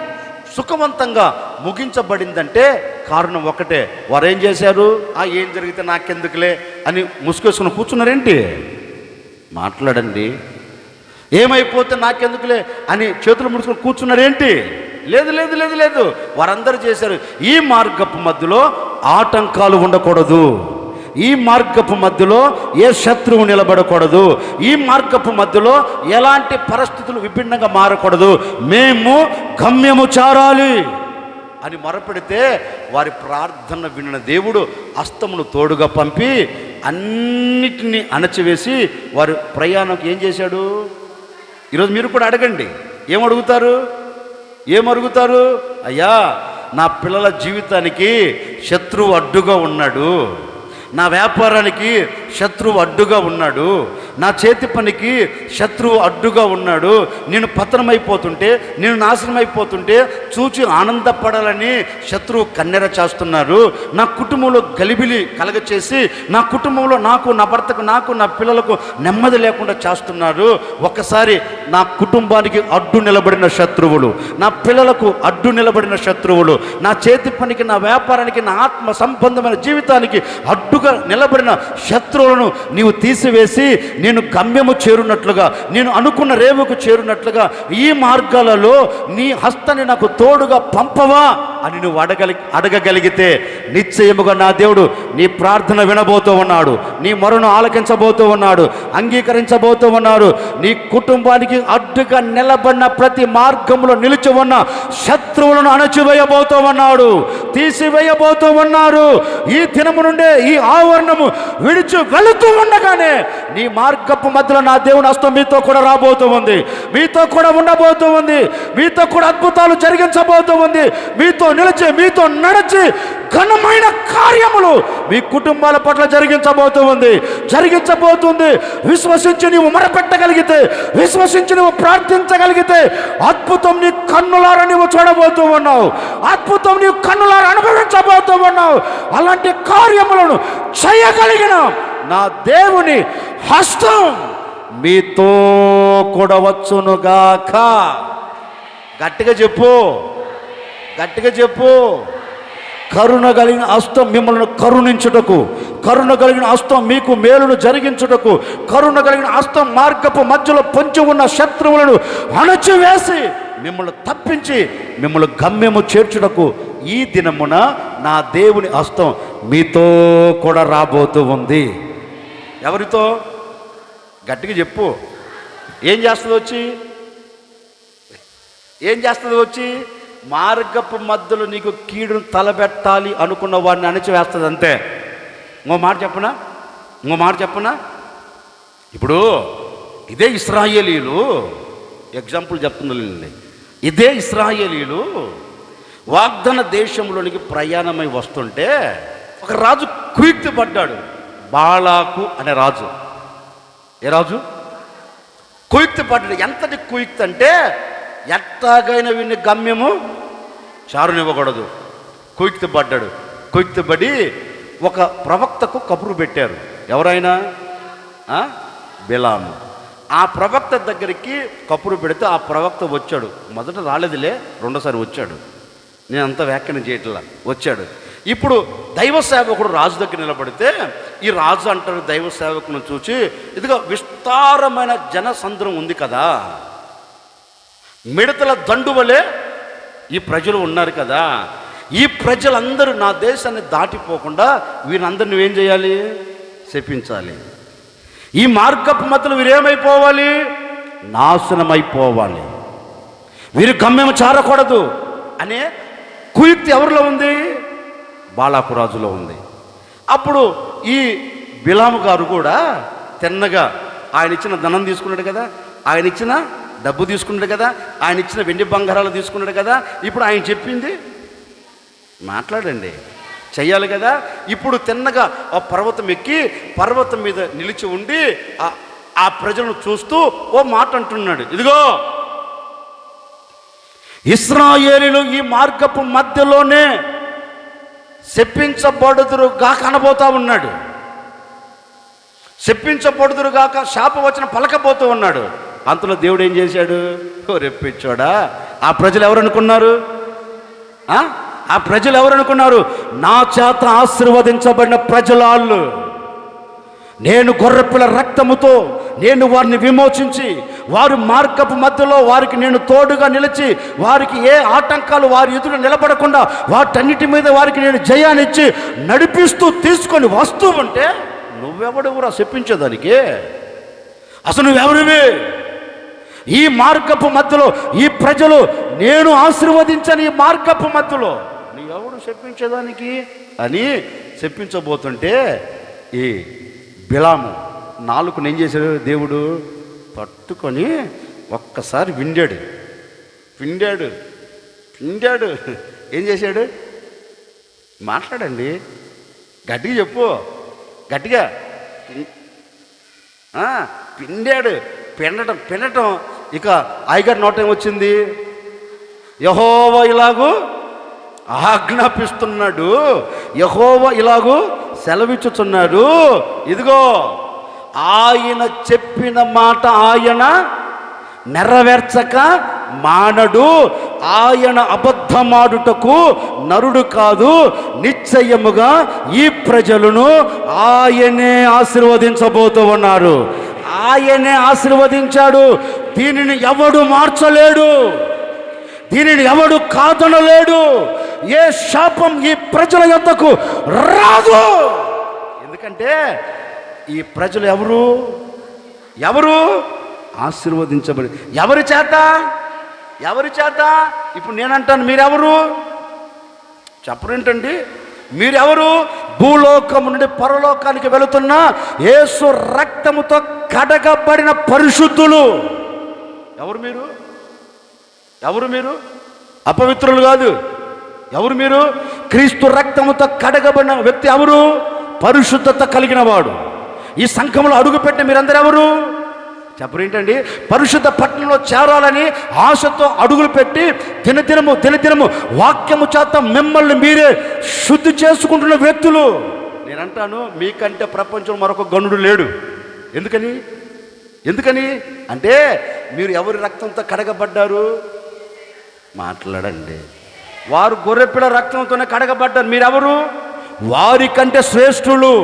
Speaker 1: సుఖవంతంగా ముగించబడిందంటే కారణం ఒకటే. వారు ఏం చేశారు? ఏం జరిగితే నాకెందుకులే అని ముసుగేసుకుని కూర్చున్నారేంటి? మాట్లాడండి. ఏమైపోతే నాకెందుకులే అని చేతులు ముడుచుకుని కూర్చున్నారేంటి? లేదు. వారందరూ చేశారు. ఈ మార్గపు మధ్యలో ఆటంకాలు ఉండకూడదు. ఈ మార్గపు మధ్యలో ఏ శత్రువు నిలబడకూడదు. ఈ మార్గపు మధ్యలో ఎలాంటి పరిస్థితులు విభిన్నంగా మారకూడదు. మేము గమ్యము చేరాలి అని మొరపెడితే వారి ప్రార్థన విన్న దేవుడు హస్తమును తోడుగా పంపి అన్నిటినీ అణచివేసి వారి ప్రయాణంకి ఏం చేశాడు? ఈరోజు మీరు కూడా అడగండి. ఏమడుగుతారు? అయ్యా, నా పిల్లల జీవితానికి శత్రువు అడ్డుగా ఉన్నాడు, నా వ్యాపారానికి శత్రువు అడ్డుగా ఉన్నాడు, నా చేతి పనికి శత్రువు అడ్డుగా ఉన్నాడు, నేను పతనమైపోతుంటే, నేను నాశనం అయిపోతుంటే చూచి ఆనందపడాలని శత్రువు కన్నెర చేస్తున్నారు. నా కుటుంబంలో గలిబిలి కలగచేసి నా కుటుంబంలో నాకు, నా భర్తకు, నాకు, నా పిల్లలకు నెమ్మది లేకుండా చేస్తున్నారు. ఒక్కసారి నా కుటుంబానికి అడ్డు నిలబడిన శత్రువులు, నా పిల్లలకు అడ్డు నిలబడిన శత్రువులు, నా చేతి పనికి, నా వ్యాపారానికి, నా ఆత్మ సంబంధమైన జీవితానికి అడ్డుగా నిలబడిన శత్రువులను నీవు తీసివేసి నేను గమ్యము చేరున్నట్లుగా, నేను అనుకున్న రేవుకు చేరున్నట్లుగా ఈ మార్గాలలో నీ హస్తాన్ని నాకు తోడుగా పంపవా అని నువ్వు అడగగలిగితే నిశ్చయముగా నా దేవుడు నీ ప్రార్థన వినబోతూ ఉన్నాడు. నీ మొరను ఆలకించబోతూ ఉన్నాడు, అంగీకరించబోతూ ఉన్నాడు. నీ కుటుంబానికి అడ్డుగా నిలబడిన ప్రతి మార్గంలో నిలిచి ఉన్న శత్రువులను అణచివేయబోతూ ఉన్నాడు, తీసివేయబోతూ ఉన్నారు. ఈ దినము నుండే ఈ ఆవరణము విడిచి వెళుతూ ఉండగానే నీ మార్గపు మధ్యలో నా దేవుని హస్తం మీతో కూడా రాబోతూ ఉంది, మీతో కూడా ఉండబోతూ ఉంది, మీతో కూడా అద్భుతాలు జరిగించబోతూ ఉంది. మీతో నిలిచి, మీతో నడిచి ఘనమైన కార్యములు మీ కుటుంబాల పట్ల జరిగించబోతుంది. విశ్వసించి నీవు మొరపెట్టగలిగితే, విశ్వసించి నువ్వు ప్రార్థించగలిగితే అద్భుతం నీ కన్నులారా నీవు చూడబోతూ ఉన్నావు, అద్భుతం నీవు కన్నులారా అనుభవించబోతూ ఉన్నావు. అలాంటి కార్యములను చేయగలిగిన నా దేవుని హస్తం మీతో కూడా వచ్చునుగాక. గట్టిగా చెప్పు. కరుణ కలిగిన హస్తం మిమ్మల్ని కరుణించుటకు, కరుణ కలిగిన హస్తం మీకు మేలును జరిగించుటకు, కరుణ కలిగిన హస్తం మార్గపు మధ్యలో పొంచి ఉన్న శత్రువులను అణచివేసి మిమ్మల్ని తప్పించి మిమ్మల్ని గమ్యము చేర్చుటకు ఈ దినమున నా దేవుని హస్తం మీతో కూడా రాబోతూ ఉంది. ఎవరితో? గట్టిగా చెప్పు. ఏం చేస్తుంది వచ్చి మార్గపు మధ్యలో నీకు కీడును తలబెట్టాలి అనుకున్న వాడిని అణచివేస్తుంది అంతే. ఇంకో మాట చెప్పనా? ఇప్పుడు ఇదే ఇశ్రాయేలీలు, ఎగ్జాంపుల్ చెప్తున్నానండి, ఇదే ఇశ్రాయేలీలు వాగ్దాన దేశంలోనికి ప్రయాణమై వస్తుంటే ఒక రాజు కుయుక్తి పడ్డాడు. బాలాకు అనే రాజు. ఏ రాజు? కుయుక్తి పడ్డాడు. ఎంతటి కుయుక్తి అంటే ఎట్టాగైనా వీడిని గమ్యము చారునివ్వకూడదు. కుయుక్తి పడ్డాడు. కుయుక్తి పడి ఒక ప్రవక్తకు కబురు పెట్టారు. ఎవరైనా? బిలాము. ఆ ప్రవక్త దగ్గరికి కబురు పెడితే ఆ ప్రవక్త వచ్చాడు. మొదట రాలేదులే, రెండోసారి వచ్చాడు. నేను అంత వ్యాఖ్యానం చేయట్లా, వచ్చాడు. ఇప్పుడు దైవ సేవకుడు రాజు దగ్గర నిలబడితే ఈ రాజు అంటారు దైవ సేవకుని చూచి, ఇదిగో విస్తారమైన జనసంద్రం ఉంది కదా, మిడతల దండు వలె ఈ ప్రజలు ఉన్నారు కదా. ఈ ప్రజలందరూ నా దేశాన్ని దాటిపోకుండా వీరందరూ నువ్వేం చేయాలి? శపించాలి. ఈ మార్గపు మధ్యలో వీరేమైపోవాలి? నాశనమైపోవాలి. వీరు గమ్యం చారకూడదు అనే కుయుక్తి ఎవరిలో ఉంది? బాలాకు రాజులో ఉంది. అప్పుడు ఈ బిలాము గారు కూడా తిన్నగా ఆయన ఇచ్చిన ధనం తీసుకున్నాడు కదా, ఆయన ఇచ్చిన డబ్బు తీసుకున్నాడు కదా, ఆయన ఇచ్చిన వెండి బంగారాలు తీసుకున్నాడు కదా. ఇప్పుడు ఆయన చెప్పింది మాట్లాడండి, చెయ్యాలి కదా. ఇప్పుడు తిన్నగా ఆ పర్వతం ఎక్కి పర్వతం మీద నిలిచి ఉండి ఆ ప్రజలను చూస్తూ ఓ మాట అంటున్నాడు, ఇదిగో ఇశ్రాయేలీయులు ఈ మార్గపు మధ్యలోనే శపించబడుదురుగా కనబోతా ఉన్నాడు. శపించబడుదురుగాక శాపవచనం పలకబోతూ ఉన్నాడు. అంతలో దేవుడు ఏం చేశాడు? రెప్పించోడా, ఆ ప్రజలు ఎవరనుకున్నారు? ఆ ప్రజలు ఎవరనుకున్నారు? నా చేత ఆశీర్వదించబడిన ప్రజలాళ్ళు. నేను గొర్రెపిల్ల రక్తముతో నేను వారిని విమోచించి వారి మార్గపు మధ్యలో వారికి నేను తోడుగా నిలిచి వారికి ఏ ఆటంకాలు వారి ఎదురు నిలబడకుండా వాటన్నిటి మీద వారికి నేను జయాన్నిచ్చి నడిపిస్తూ తీసుకొని వస్తూ ఉంటే నువ్వెవడురా చెప్పించేదానికి? అసలు నువ్వెవరివి? ఈ మార్గపు మధ్యలో ఈ ప్రజలు నేను ఆశీర్వదించని ఈ మార్గపు మధ్యలో నీవెవడు చెప్పించేదానికి అని చెప్పించబోతుంటే ఈ బిలాము నాలుకను ఏం చేశాడు? దేవుడు పట్టుకొని ఒక్కసారి విండాడు. ఏం చేశాడు? మాట్లాడండి, గట్టిగా చెప్పు, గట్టిగా. పిండాడు. పిండటం ఇక అయ్యగారి నోట ఏమొచ్చింది? యెహోవా ఇలాగూ ఆజ్ఞాపిస్తున్నాడు, యెహోవా ఇలాగూ సెలవిచ్చుచున్నాడు, ఇదిగో ఆయన చెప్పిన మాట ఆయన నెరవేర్చక మానడు, ఆయన అబద్ధమాడుటకు నరుడు కాదు, నిశ్చయముగా ఈ ప్రజలను ఆయనే ఆశీర్వదించబోతూ ఉన్నారు. ఆయనే ఆశీర్వదించాడు. దీనిని ఎవడు మార్చలేడు, దీనిని ఎవడు కాదనలేడు. ఏ శాపం ఈ ప్రజల యొద్దకు రాదు. ఎందుకంటే ఈ ప్రజలు ఎవరు ఆశీర్వదించబడి ఎవరి చేత? ఇప్పుడు నేనంటాను, మీరెవరు? చెప్పరేంటండి? మీరెవరు? భూలోకం నుండి పరలోకానికి వెళుతున్న యేసు రక్తముతో కడగబడిన పరిశుద్ధులు. ఎవరు మీరు? అపవిత్రులు కాదు. ఎవరు మీరు? క్రీస్తు రక్తముతో కడగబడిన వ్యక్తి ఎవరు? పరిశుద్ధత కలిగిన వాడు. ఈ సంఘంలో అడుగుపెట్టిన మీరందరూ ఎవరు? చెప్పరేంటండి? పరిశుద్ధ పట్టణంలో చేరాలని ఆశతో అడుగులు పెట్టి దినదినము వాక్యము చేత మిమ్మల్ని మీరే శుద్ధి చేసుకుంటున్న వ్యక్తులు. నేనంటాను, మీకంటే ప్రపంచంలో మరొక గనుడు లేడు. ఎందుకని అంటే మీరు ఎవరి రక్తంతో కడగబడ్డారు? మాట్లాడండి. వారు గొర్రెపిల్ల రక్తంతోనే కడగబడ్డారు. మీరెవరు? వారికంటే శ్రేష్ఠులు.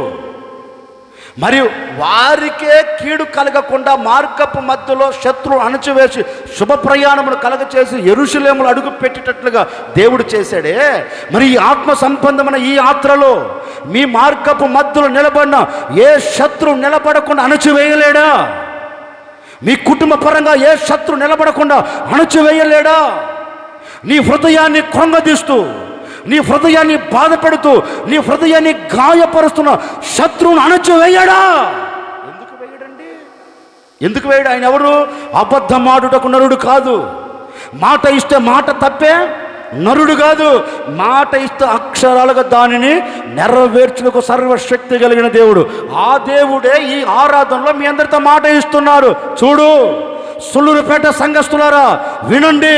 Speaker 1: మరియు వారికే కీడు కలగకుండా మార్గపు మధ్యలో శత్రువు అణచివేసి శుభ ప్రయాణములు కలగచేసి యెరూషలేములో అడుగు పెట్టేటట్లుగా దేవుడు చేశాడే. మరి ఈ ఆత్మ సంబంధమైన ఈ యాత్రలో మీ మార్గపు మధ్యలో నిలబడిన ఏ శత్రువు నిలబడకుండా అణచివేయలేడా? మీ కుటుంబ పరంగా ఏ శత్రువు నిలబడకుండా అణచివేయలేడా? నీ హృదయాన్ని కృంగదీస్తూ, నీ హృదయాన్ని బాధపెడుతూ, నీ హృదయాన్ని గాయపరుస్తున్న శత్రువును అణచివేయడా? ఎందుకు వేయడు? ఆయన ఎవరు? అబద్ధమాడుటకు నరుడు కాదు. మాట ఇస్తే మాట తప్పే నరుడు కాదు. మాట ఇస్తే అక్షరాలుగా దానిని నెరవేర్చుటకు సర్వశక్తి కలిగిన దేవుడు. ఆ దేవుడే ఈ ఆరాధనలో మీ అందరితో మాట ఇస్తున్నారు. చూడు, సుళ్ళూరుపేట సంఘస్థులారా వినండి.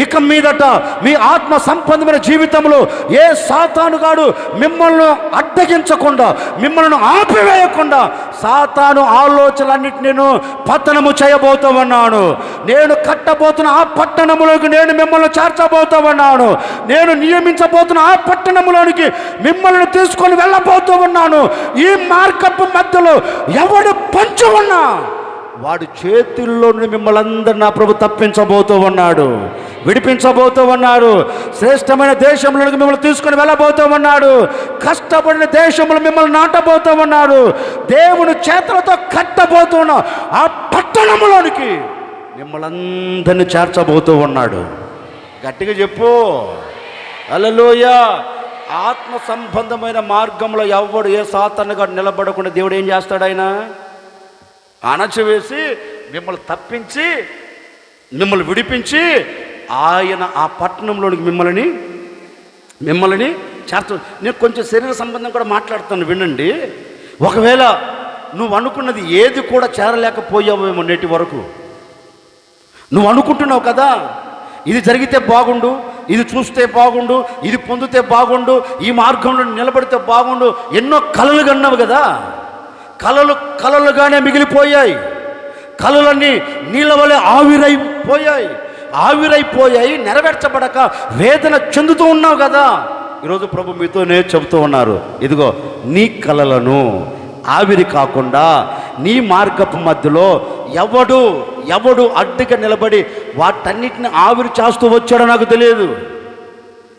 Speaker 1: ఇక మీదట మీ ఆత్మ సంబంధమైన జీవితంలో ఏ సాతానుగాడు మిమ్మల్ని అడ్డగించకుండా, మిమ్మల్ని ఆపివేయకుండా సాతాను ఆలోచనలన్నిటి నేను పతనము చేయబోతూ ఉన్నాను. నేను కట్టబోతున్న ఆ పట్టణంలోకి నేను మిమ్మల్ని చేర్చబోతూ ఉన్నాను. నేను నియమించబోతున్న ఆ పట్టణంలోనికి మిమ్మల్ని తీసుకొని వెళ్ళబోతూ ఉన్నాను. ఈ మార్గపు మధ్యలో ఎవడు పంచు ఉన్నా వాడి చేతుల్లో నుండి మిమ్మల్ని అందరినీ నా ప్రభు తప్పించబోతూ ఉన్నాడు, విడిపించబోతూ ఉన్నాడు. శ్రేష్టమైన దేశంలోకి మిమ్మల్ని తీసుకుని వెళ్ళబోతూ ఉన్నాడు. కష్టపడిన దేశంలో మిమ్మల్ని నాటబోతూ ఉన్నాడు. దేవుని చేతులతో కట్టబోతున్న ఆ పట్టణంలోనికి మిమ్మల్ని అందరినీ చేర్చబోతూ ఉన్నాడు. గట్టిగా చెప్పు హల్లెలూయా. ఆత్మ సంబంధమైన మార్గంలో ఎవడు ఏ సాతానుగా నిలబడకుండా దేవుడు ఏం చేస్తాడు? ఆయన అణచివేసి మిమ్మల్ని తప్పించి మిమ్మల్ని విడిపించి ఆయన ఆ పట్టణంలోనికి మిమ్మల్ని చేర్చ. నేను కొంచెం శరీర సంబంధం కూడా మాట్లాడుతాను, వినండి. ఒకవేళ నువ్వు అనుకున్నది ఏది కూడా చేరలేకపోయావేమో నేటి వరకు. నువ్వు అనుకుంటున్నావు కదా, ఇది జరిగితే బాగుండు, ఇది చూస్తే బాగుండు, ఇది పొందితే బాగుండు, ఈ మార్గంలో నిలబడితే బాగుండు. ఎన్నో కలలు కన్నావు కదా, కలలుగానే మిగిలిపోయాయి. కలలన్నీ నీళ్ళ వలె ఆవిరైపోయాయి, నెరవేర్చబడక వేదన చెందుతూ ఉన్నావు కదా. ఈరోజు ప్రభు మీతోనే చెబుతూ ఉన్నారు, ఇదిగో నీ కలలను ఆవిరి కాకుండా నీ మార్గపు మధ్యలో ఎవడు అడ్డుగా నిలబడి వాటన్నిటిని ఆవిరి చేస్తూ వచ్చాడో నాకు తెలియదు.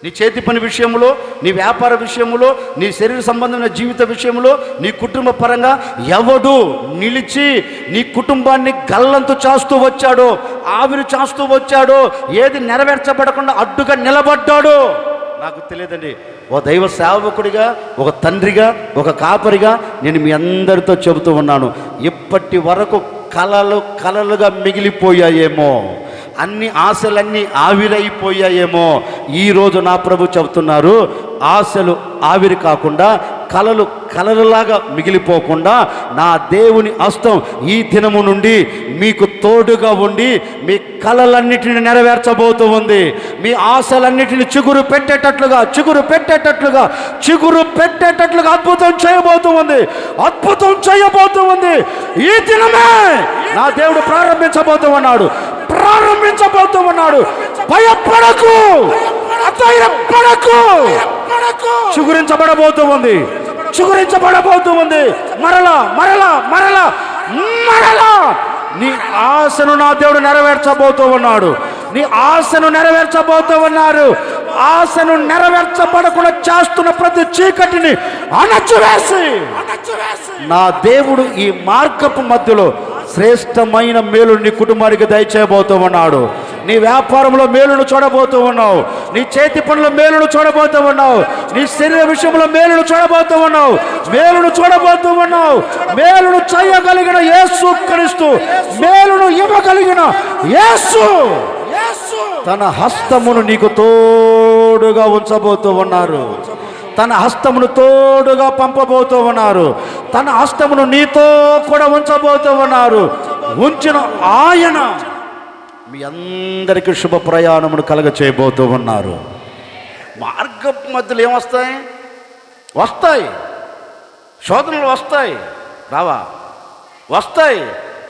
Speaker 1: నీ చేతి పని విషయంలో, నీ వ్యాపార విషయంలో, నీ శరీర సంబంధమైన జీవిత విషయంలో, నీ కుటుంబ పరంగా ఎవడు నిలిచి నీ కుటుంబాన్ని గల్లంతు చేస్తూ వచ్చాడో, ఆవిరి చేస్తూ వచ్చాడో, ఏది నెరవేర్చబడకుండా అడ్డుగా నిలబడ్డాడో నాకు తెలియదండి. ఓ దైవ సేవకుడిగా, ఒక తండ్రిగా, ఒక కాపరిగా నేను మీ అందరితో చెబుతూ ఉన్నాను, ఇప్పటి వరకు కలలుగా మిగిలిపోయాయేమో, అన్ని ఆశలన్నీ ఆవిరైపోయాయేమో. ఈరోజు నా ప్రభు చెబుతున్నారు, ఆశలు ఆవిరి కాకుండా కలలులాగా మిగిలిపోకుండా నా దేవుని హస్తం ఈ దినము నుండి మీకు తోడుగా ఉండి మీ కలలన్నిటిని నెరవేర్చబోతూ ఉంది. మీ ఆశలన్నిటిని చిగురు పెట్టేటట్లుగా అద్భుతం చేయబోతూ ఉంది. ఈ దినమే నా దేవుడు ప్రారంభించబోతూ ఉన్నాడు. భయపడకు, చిగురించబడబోతూ ఉంది. మరలా నీ ఆశను నా దేవుడు నెరవేర్చబోతూ ఉన్నాడు. ఆశను నెరవేర్చబడకుండా చేస్తున్న ప్రతి చీకటిని అణచివేసి నా దేవుడు ఈ మార్గపు మధ్యలో శ్రేష్టమైన మేలు నీ కుటుంబానికి దయచేయబోతూ ఉన్నాడు. నీ వ్యాపారంలో మేలును చూడబోతూ ఉన్నావు, నీ చేతి పనుల మేలును చూడబోతూ ఉన్నావు, నీ శరీర విషయంలో మేలును చూడబోతూ ఉన్నావు, మేలును చేయగలిగిన యేసు క్రీస్తు, మేలును ఇవ్వగలిగిన యేసు తన హస్తమును నీకు తోడుగా ఉంచబోతూ ఉన్నారు. తన హస్తమును తోడుగా పంపబోతూ ఉన్నారు. తన హస్తమును నీతో కూడా ఉంచబోతూ ఉన్నారు. ఉంచిన ఆయన మీ అందరికీ శుభ ప్రయాణమును కలగ చేయబోతూ ఉన్నారు. మార్గపు మధ్యలో ఏమొస్తాయి? శోధనలు వస్తాయి.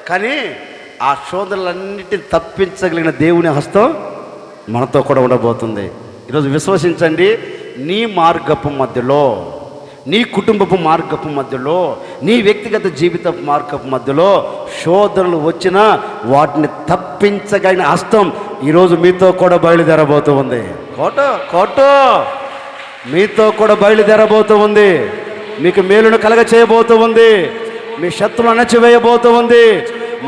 Speaker 1: కానీ ఆ శోధనలన్నిటిని తప్పించగలిగిన దేవుని హస్తం మనతో కూడా ఉండబోతుంది. ఈరోజు విశ్వసించండి, నీ మార్గపు మధ్యలో, నీ కుటుంబపు మార్గపు మధ్యలో, నీ వ్యక్తిగత జీవిత మార్గపు మధ్యలో శోధనలు వచ్చినా వాటిని తప్పించగలిగిన హస్తం ఈరోజు మీతో కూడా బయలుదేరబోతూ ఉంది. మీతో కూడా బయలుదేరబోతూ ఉంది. మీకు మేలును కలగ చేయబోతూ ఉంది. మీ శత్రువులు అణచివేయబోతూ ఉంది.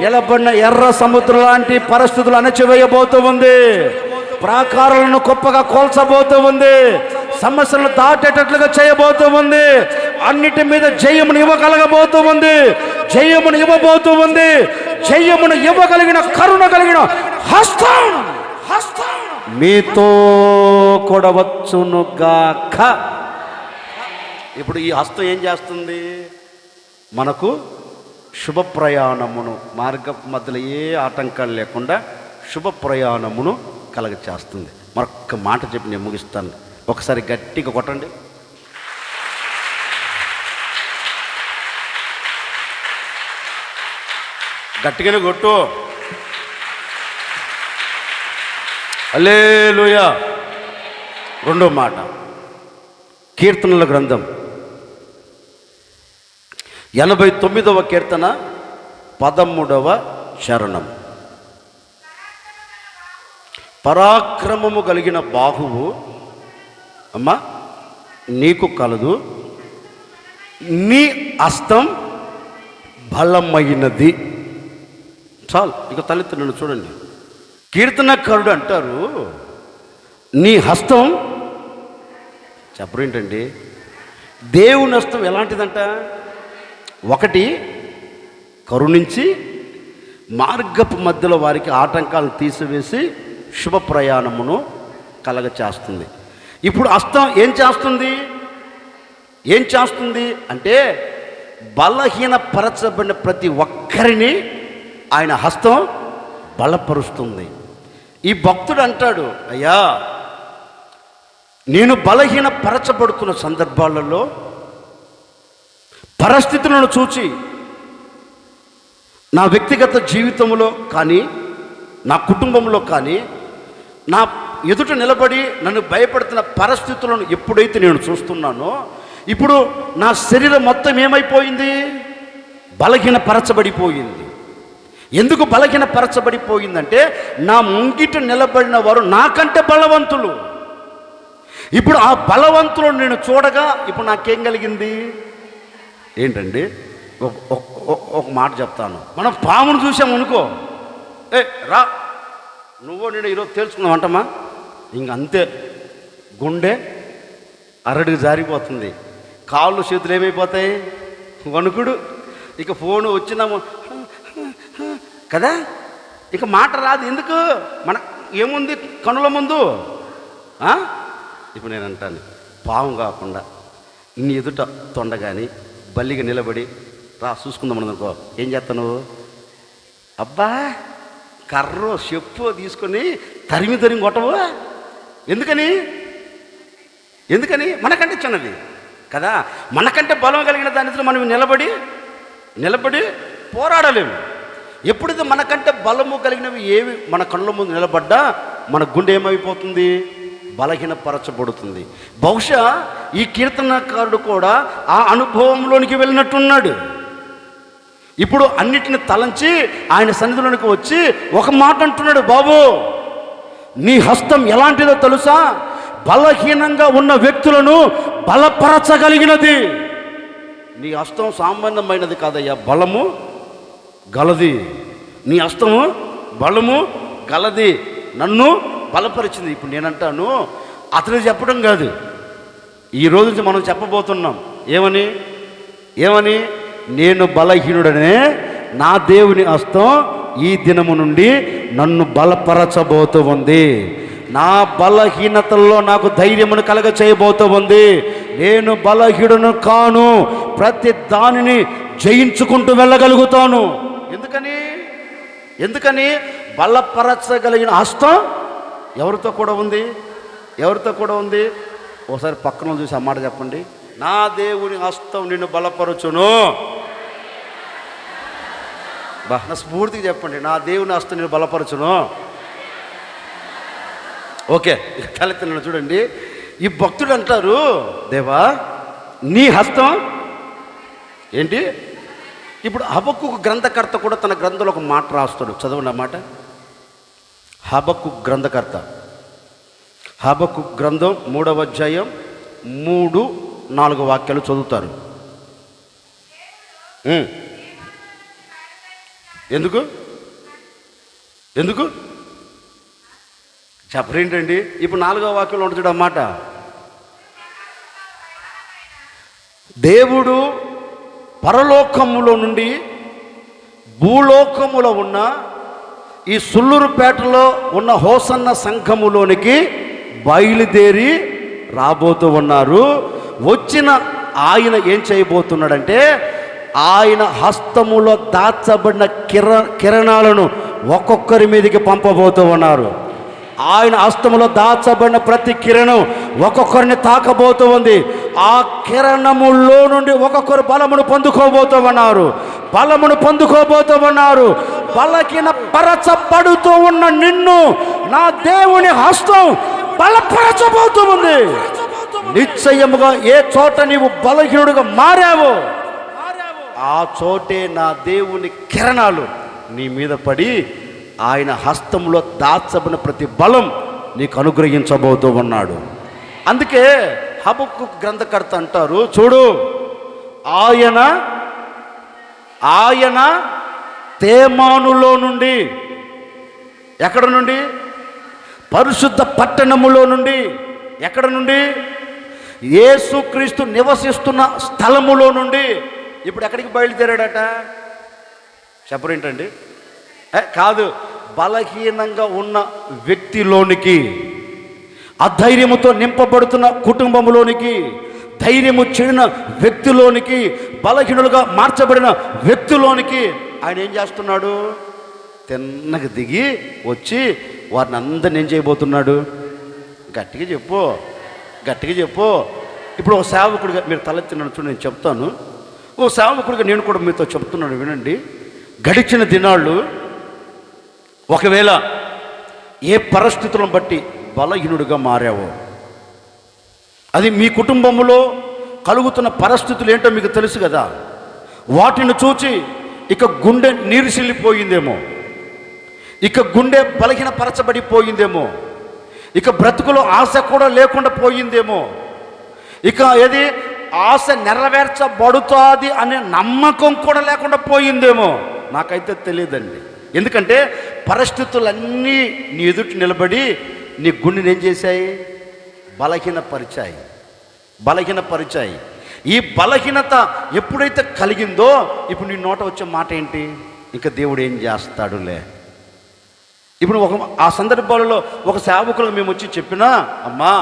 Speaker 1: నిలబడిన ఎర్ర సముద్రం లాంటి పరిస్థితులు అణచివేయబోతూ ఉంది. ప్రాకారాలను గొప్పగా కోల్చబోతూ ఉంది. సమస్యలను దాటేటట్లుగా చేయబోతూ ఉంది. అన్నిటి మీద జయమును ఇవ్వగలగబోతూ ఉంది. జయమును ఇవ్వగలిగిన కరుణ కలిగిన హస్తం మీతో కూడా వచ్చునుగాక. ఇప్పుడు ఈ హస్తం ఏం చేస్తుంది? మనకు శుభ ప్రయాణమును, మార్గపు మధ్యలో ఏ ఆటంకాలు లేకుండా శుభ ప్రయాణమును కలగ చేస్తుంది. మరొక్క మాట చెప్పి నేను ముగిస్తాను. ఒకసారి గట్టిగా కొట్టండి. గట్టిగానే కొట్టు. హల్లెలూయా. రెండో మాట, కీర్తనల గ్రంథం 89వ కీర్తన 13వ చరణం. పరాక్రమము కలిగిన బాహువు అమ్మా నీకు కలదు, నీ హస్తం బలమైనది. చాలు, ఇక తలెత్తునన్ను చూడండి. కీర్తనకారుడు అంటారు, నీ హస్తం చెప్పరేంటండి, దేవుని హస్తం ఎలాంటిదంట? ఒకటి, కరుణించి మార్గపు మధ్యలో వారికి ఆటంకాలు తీసివేసి శుభ ప్రయాణమును కలగ చేస్తుంది. ఇప్పుడు హస్తం ఏం చేస్తుంది అంటే బలహీనపరచబడిన ప్రతి ఒక్కరిని ఆయన హస్తం బలపరుస్తుంది. ఈ భక్తుడు అంటాడు, అయ్యా నేను బలహీనపరచబడుతున్న సందర్భాలలో పరిస్థితులను చూచి నా వ్యక్తిగత జీవితంలో కానీ నా కుటుంబంలో కానీ నా ఎదుట నిలబడి నన్ను భయపడుతున్న పరిస్థితులను ఎప్పుడైతే నేను చూస్తున్నానో, ఇప్పుడు నా శరీరం మొత్తం ఏమైపోయింది? బలహీనపరచబడిపోయింది. ఎందుకు బలహీనపరచబడిపోయిందంటే నా ముంగిట నిలబడిన వారు నాకంటే బలవంతులు. ఇప్పుడు ఆ బలవంతులను నేను చూడగా ఇప్పుడు నాకేం కలిగింది ఏంటండి? ఒక మాట చెప్తాను. మనం పామును చూసాము అనుకో, రా నువ్వు నేను ఈరోజు తేల్చుకున్నావు అంటమా, ఇంకంతే గుండె అరడుగు జారిపోతుంది, కాళ్ళు చేతులు ఏమైపోతాయి, వణుకుడు. ఇక ఫోను వచ్చినాము కదా, ఇక మాట రాదు. ఎందుకు? మన ఏముంది కనుల ముందు? ఇప్పుడు నేను అంటాను, పాము కాకుండా ఇన్ని ఎదుట తొండ కానీ బల్లిగా నిలబడి రా చూసుకుందాం అనుకో, ఏం చేస్తాను? అబ్బా కర్రో చెప్పు తీసుకొని తరిమి కొట్టవు. ఎందుకని మనకంటే చిన్నది కదా, మనకంటే బలం కలిగిన దానితో మనం నిలబడి పోరాడలేము. ఎప్పుడైతే మనకంటే బలము కలిగినవి ఏవి మన కళ్ళ ముందు నిలబడ్డా మన గుండె ఏమైపోతుంది? బలహీనపరచబడుతుంది. బహుశా ఈ కీర్తనకారుడు కూడా ఆ అనుభవంలోనికి వెళ్ళినట్టున్నాడు. ఇప్పుడు అన్నిటిని తలంచి ఆయన సన్నిధిలోనికి వచ్చి ఒక మాట అంటున్నాడు, బాబు నీ హస్తం ఎలాంటిదో తెలుసా? బలహీనంగా ఉన్న వ్యక్తులను బలపరచగలిగినది. నీ హస్తం సామాన్యమైనది కాదయ్యా, బలము గలది. నీ హస్తము బలము గలది, నన్ను బలపరిచింది. ఇప్పుడు నేనంటాను, అతను చెప్పడం కాదు, ఈ రోజు నుంచి మనం చెప్పబోతున్నాం. ఏమని? నేను బలహీనుడనే, నా దేవుని హస్తం ఈ దినము నుండి నన్ను బలపరచబోతూ ఉంది. నా బలహీనతల్లో నాకు ధైర్యమును కలగ చేయబోతూ ఉంది. నేను బలహీనుడను కాను, ప్రతి దానిని జయించుకుంటూ వెళ్ళగలుగుతాను. ఎందుకని బలపరచగలిగిన హస్తం ఎవరితో కూడా ఉంది? ఒకసారి పక్కన చూసి ఆ మాట చెప్పండి. నా దేవుని హస్తం నిన్ను బలపరచును. నా స్ఫూర్తిగా చెప్పండి, నా దేవుని హస్తం నిన్ను బలపరచును. ఓకే, తలెత్తిన చూడండి. ఈ భక్తుడు అంటారు, దేవా నీ హస్తం ఏంటి? ఇప్పుడు హబక్కూకు గ్రంథకర్త కూడా తన గ్రంథంలో ఒక మాట రాస్తాడు, చదవండి ఆ మాట. హబక్కూకు గ్రంథకర్త, హబక్కూకు గ్రంథం 3వ అధ్యాయం 3-4 వాక్యాలు చదువుతారు. ఎందుకు చెప్పరేంటండి? ఇప్పుడు 4వ వాక్యంలో ఉంటుంది అన్నమాట. దేవుడు పరలోకములో నుండి భూలోకములో ఉన్న ఈ సుల్లూరుపేటలో ఉన్న హోసన్న సంఘములోనికి బయలుదేరి రాబోతూ ఉన్నారు. వచ్చిన ఆయన ఏం చేయబోతున్నాడంటే, ఆయన హస్తములో దాచబడిన కిరణాలను ఒక్కొక్కరి మీదకి పంపబోతూ ఉన్నారు. ఆయన హస్తములో దాచబడిన ప్రతి కిరణం ఒక్కొక్కరిని తాకబోతూ ఉంది. ఆ కిరణములో నుండి ఒక్కొక్కరు బలమును పొందుకోబోతూ ఉన్నారు. బలహీన పరచబడుతూ ఉన్న నిన్ను నా దేవుని హస్తం బలపరచబోతూ ఉంది. నిశ్చయముగా ఏ చోట నీవు బలహీనుడిగా మారావో ఆ చోటే నా దేవుని కిరణాలు నీ మీద పడి ఆయన హస్తంలో దాచబడిన ప్రతి బలం నీకు అనుగ్రహించబోతూ ఉన్నాడు. అందుకే హబక్కూకు గ్రంథకర్త అంటారు, చూడు ఆయన తేమానులో నుండి, ఎక్కడ నుండి? పరిశుద్ధ పట్టణములో నుండి. ఎక్కడ నుండి? యేసుక్రీస్తు నివసిస్తున్న స్థలములో నుండి ఇప్పుడు ఎక్కడికి బయలుదేరాడట? చెప్పరేంటండి? కాదు, బలహీనంగా ఉన్న వ్యక్తిలోనికి, అధైర్యముతో నింపబడుతున్న కుటుంబంలోనికి, ధైర్యము చెడిన వ్యక్తిలోనికి, బలహీనులుగా మార్చబడిన వ్యక్తిలోనికి ఆయన ఏం చేస్తున్నాడు? తిన్నగా దిగి వచ్చి వారిని అందరిని ఏం చేయబోతున్నాడు? గట్టిగా చెప్పు, గట్టిగా చెప్పు. ఇప్పుడు ఒక సేవకుడిగా మీరు తలెత్తినాడు చూడండి, నేను చెప్తాను. ఓ సేవకుడిగా నేను కూడా మీతో చెప్తున్నాను, వినండి. గడిచిన దినాళ్ళు ఒకవేళ ఏ పరిస్థితులను బట్టి బలహీనుడిగా మారావో, అది మీ కుటుంబంలో కలుగుతున్న పరిస్థితులు ఏంటో మీకు తెలుసు కదా. వాటిని చూచి ఇక గుండె నీరుసిల్లిపోయిందేమో, ఇక గుండె బలహీనపరచబడిపోయిందేమో, ఇక బ్రతుకులో ఆశ కూడా లేకుండా పోయిందేమో, ఇక ఏది ఆశ నెరవేర్చబడుతుంది అనే నమ్మకం కూడా లేకుండా పోయిందేమో. నాకైతే తెలియదండి. ఎందుకంటే పరిస్థితులన్నీ నీ ఎదుటి నిలబడి నీ గుండెని ఏం చేశాయి? బలహీనపరిచాయి. ఈ బలహీనత ఎప్పుడైతే కలిగిందో ఇప్పుడు నీ నోట వచ్చే మాట ఏంటి? ఇంకా దేవుడు ఏం చేస్తాడులే. ఇప్పుడు ఆ సందర్భాలలో ఒక సేవకులకు మేము వచ్చి చెప్పినా, అమ్మా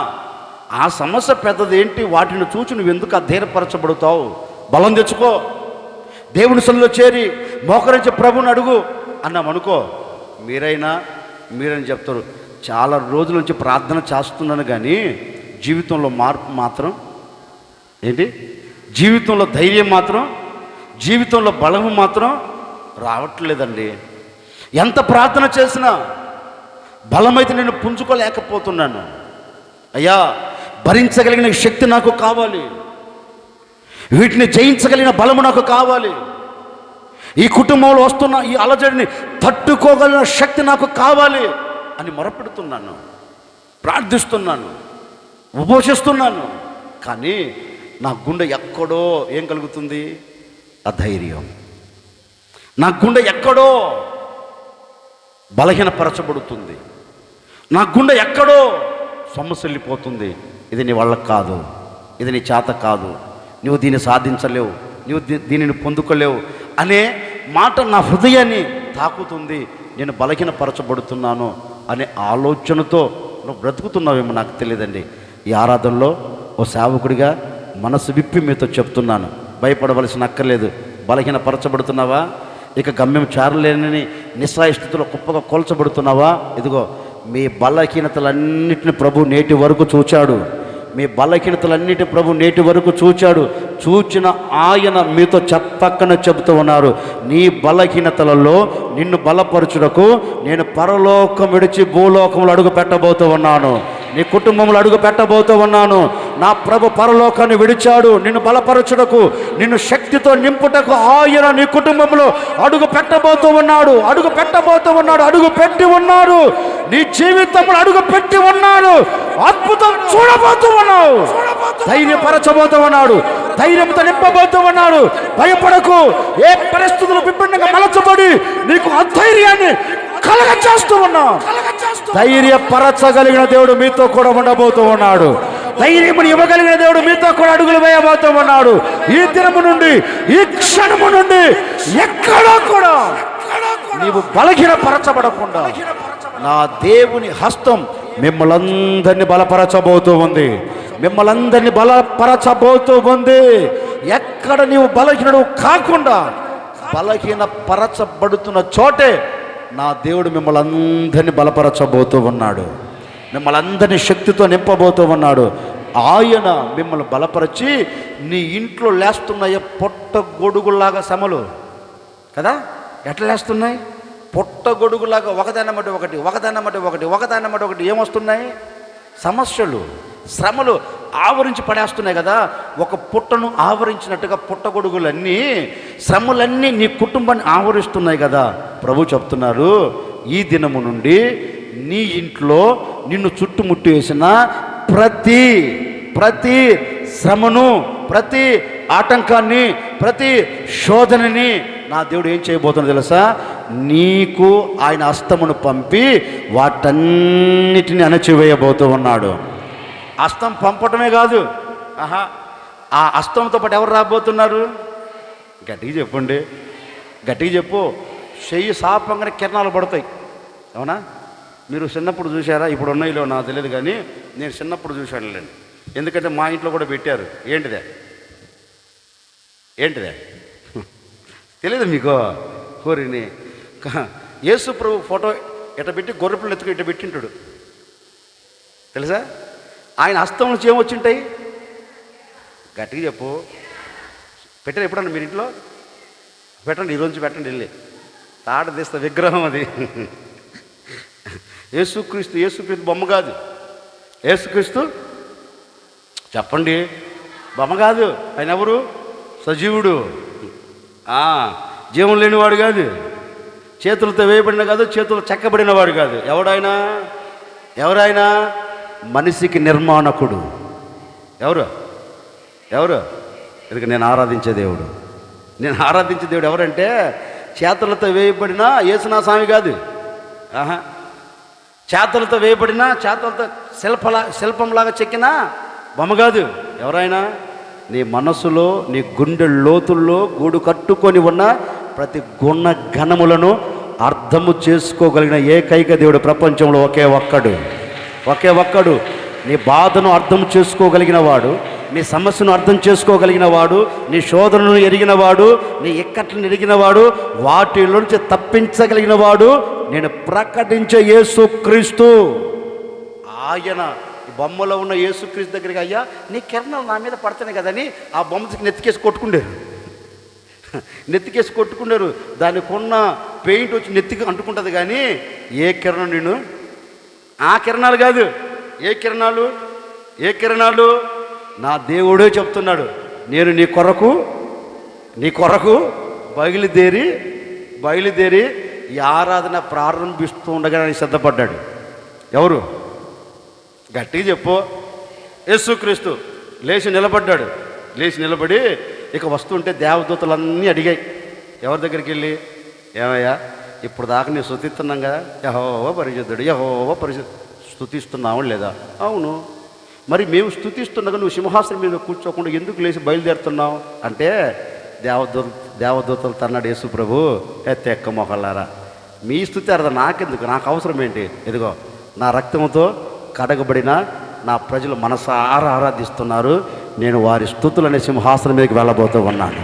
Speaker 1: ఆ సమస్య పెద్దది ఏంటి, వాటిని చూచి నువ్వు ఎందుకు అధైర్యపరచబడుతావు? బలం తెచ్చుకో, దేవుని సన్నిధిలో చేరి మోకరించి ప్రభుని అడుగు అన్నామనుకో, మీరైనా చెప్తారు, చాలా రోజుల నుంచి ప్రార్థన చేస్తున్నాను కానీ జీవితంలో మార్పు మాత్రం ఏంటి? జీవితంలో ధైర్యం మాత్రం, జీవితంలో బలము మాత్రం రావట్లేదండి. ఎంత ప్రార్థన చేసినా బలమైతే నేను పుంజుకోలేకపోతున్నాను. అయ్యా, భరించగలిగిన శక్తి నాకు కావాలి, వీటిని జయించగలిగిన బలము నాకు కావాలి, ఈ కుటుంబంలో వస్తున్న ఈ అలజడిని తట్టుకోగలిగిన శక్తి నాకు కావాలి అని మొరపెడుతున్నాను, ప్రార్థిస్తున్నాను, ఉపవసిస్తున్నాను. కానీ నా గుండె ఎక్కడో ఏం కలుగుతుంది? అధైర్యం. నా గుండె ఎక్కడో బలహీనపరచబడుతుంది, నా గుండె ఎక్కడో సొమ్మసిల్లిపోతుంది. ఇది నీ వల్ల కాదు, ఇది నీ చేత కాదు, నువ్వు దీన్ని సాధించలేవు, నువ్వు దీనిని పొందుకోలేవు అనే మాట నా హృదయాన్ని తాకుతుంది. నేను బలహీనపరచబడుతున్నాను అనే ఆలోచనతో నువ్వు బ్రతుకుతున్నావేమో నాకు తెలియదండి. ఈ ఆరాధనలో ఓ సేవకుడిగా మనసు విప్పి మీతో చెప్తున్నాను, భయపడవలసిన అక్కర్లేదు. బలహీనపరచబడుతున్నావా? ఇక గమ్యం చేరలేనని నిస్సహాయ స్థితిలో కుప్పగా కొల్చబడుతున్నావా? ఇదిగో మీ బలహీనతలన్నిటిని ప్రభు నేటి వరకు చూచాడు. మీ బలహీనతలన్నిటి ప్రభు నేటి వరకు చూచాడు. చూచిన ఆయన మీతో చెప్పక్కన చెబుతూ ఉన్నారు, నీ బలహీనతలలో నిన్ను బలపరచుటకు నేను పరలోకం విడిచి భూలోకంలో అడుగు పెట్టబోతూ ఉన్నాను, నీ కుటుంబంలో అడుగు పెట్టబోతూ ఉన్నాను. నా ప్రభు పరలోకాన్ని విడిచాడు నిన్ను బలపరచుటకు, నిన్ను శక్తితో నింపుటకు. ఆయన నీ కుటుంబంలో అడుగు పెట్టబోతూ ఉన్నాడు, అడుగు పెట్టి ఉన్నాడు. నీ జీవితంలో అడుగు పెట్టి ఉన్నాడు. అద్భుతం చూడబోతూ ఉన్నావు, ధైర్యపరచబోతూ ఉన్నాడు, ధైర్యంతో నింపబోతూ ఉన్నాడు. భయపడకు. ఏ పరిస్థితులు విభిన్నంగా మలచబడి నీకు అధైర్యాన్ని కలగచేస్తూ ఉన్నావు, ధైర్యపరచగలిగిన దేవుడు మీతో కూడా ఉండబోతూ ఉన్నాడు. ధైర్యమును ఇవ్వగలిగిన దేవుడు మీతో కూడా అడుగులు వేయబోతూ ఉన్నాడు. ఈ దినము నుండి, ఈ క్షణము నుండి ఎక్కడో కూడా నీవు బలహీనపరచబడకుండా నా దేవుని హస్తం మిమ్మల్ందరినీ బలపరచబోతూ ఉంది, మిమ్మల్ందరినీ బలపరచబోతూ ఉంది. ఎక్కడ నీవు బలహీనుడు కాకుండా బలహీనపరచబడుతున్న చోటే నా దేవుడు మిమ్మల్ని అందరినీ బలపరచబోతూ ఉన్నాడు, మిమ్మల్ని అందరినీ శక్తితో నింపబోతూ ఉన్నాడు. ఆయన మిమ్మల్ని బలపరిచి నీ ఇంట్లో లేస్తున్నాయి పొట్ట గొడుగులాగా శ్రమలు కదా. ఎట్లా లేస్తున్నాయి? పొట్ట గొడుగులాగా ఒకదాన్నమ్మటి ఒకటి ఏమొస్తున్నాయి? సమస్యలు, శ్రమలు ఆవరించి పడేస్తున్నాయి కదా, ఒక పుట్టను ఆవరించినట్టుగా పుట్టగొడుగులన్నీ, శ్రమలన్నీ నీ కుటుంబాన్ని ఆవరిస్తున్నాయి కదా. ప్రభు చెప్తున్నారు, ఈ దినము నుండి నీ ఇంట్లో నిన్ను చుట్టుముట్టి వేసిన ప్రతి శ్రమను, ప్రతి ఆటంకాన్ని, ప్రతి శోధనని నా దేవుడు ఏం చేయబోతున్నాడు తెలుసా? నీకు ఆయన హస్తమును పంపి వాటన్నిటిని అణచివేయబోతూ ఉన్నాడు. హస్తం పంపటమే కాదు, ఆ హస్తంతో పాటు ఎవరు రాబోతున్నారు? గట్టిగా చెప్పండి, గట్టిగా చెప్పు. చెయ్యి సాపంగానే కిరణాలు పడతాయి. అవునా? మీరు చిన్నప్పుడు చూసారా? ఇప్పుడు ఉన్నాయిలో నాకు తెలియదు, కానీ నేను చిన్నప్పుడు చూశానులేండి. ఎందుకంటే మా ఇంట్లో కూడా పెట్టారు. ఏంటిదే తెలియదు మీకు? కోరిని యేసు ప్రభు ఫోటో ఇట పెట్టి గొర్రెపిల్లలు ఎత్తుకు ఇట పెట్టింటాడు తెలుసా? ఆయన హస్తం నుంచి ఏమొచ్చింటాయి? గట్టిగా చెప్పు. పెట్టారు ఎప్పుడన్నా మీరు ఇంట్లో? పెట్టండి, ఈరోజు పెట్టండి. వెళ్ళి తాట తీస్తా విగ్రహం అది. యేసుక్రీస్తు బొమ్మ కాదు. యేసుక్రీస్తు చెప్పండి, బొమ్మ కాదు. ఆయన ఎవరు? సజీవుడు, జీవం లేనివాడు కాదు, చేతులతో వేయబడిన కాదు, చేతులు చెక్కబడినవాడు కాదు. ఎవరైనా మనిషికి నిర్మాణకుడు. ఎవరు ఇది నేను ఆరాధించే దేవుడు. ఎవరంటే చేతులతో వేయబడిన యేసునా స్వామి కాదు. చేతులతో వేయబడిన, చేతులతో శిల్పంలాగా చెక్కిన బొమ్మ కాదు. ఎవరైనా నీ మనసులో, నీ గుండె లోతుల్లో గూడు కట్టుకొని ఉన్న ప్రతి గుణ ఘనములను అర్థము చేసుకోగలిగిన ఏకైక దేవుడు ప్రపంచంలో ఒకే ఒక్కడు. నీ బాధను అర్థం చేసుకోగలిగిన వాడు, నీ సమస్యను అర్థం చేసుకోగలిగిన వాడు, నీ శోధనను ఎరిగిన వాడు, నీ ఇక్కట్లను ఎరిగిన వాడు, వాటిలోంచి తప్పించగలిగిన వాడు నేను ప్రకటించే యేసుక్రీస్తు. ఆయన బొమ్మలో ఉన్న యేసుక్రీస్తు దగ్గరికి, అయ్యా నీ కిరణాలు నా మీద పడుతున్నాయి కదని ఆ బొమ్మకి నెత్తికేసి కొట్టుకుండారు. దానికి ఉన్న పెయింట్ వచ్చి నెత్తికి అంటుకుంటుంది. కానీ ఏ కిరణం నేను, ఆ కిరణాలు కాదు. ఏ కిరణాలు? నా దేవుడే చెప్తున్నాడు, నేను నీ కొరకు బయలుదేరి ఈ ఆరాధన ప్రారంభిస్తూ ఉండగా సిద్ధపడ్డాడు. ఎవరు? గట్టిగా చెప్పు. యేసుక్రీస్తు లేచి నిలబడి ఇక వస్తుంటే దేవదూతలన్నీ అడిగాయి ఎవరి దగ్గరికి వెళ్ళి, ఏమయ్యా ఇప్పుడు దాకా నేను స్తుతిస్తున్నాం కదా, యెహోవా పరిశుద్ధుడు స్తుతిస్తున్నావు లేదా? అవును. మరి మేము స్తుతిస్తుండగా నువ్వు సింహాసనం మీద కూర్చోకుండా ఎందుకు లేచి బయలుదేరుతున్నావు అంటే, దేవదూతలు తన్నాడు యేసు ప్రభు, తెక్క మొహల్లారా, మీ స్తుతి అర్థం నాకెందుకు, నాకు అవసరం ఏంటి? ఇదిగో నా రక్తంతో కడగబడిన నా ప్రజలు మనసారా ఆరాధిస్తున్నారు. నేను వారి స్తుతులనే సింహాసనం మీదకి వెళ్ళబోతూ ఉన్నాను,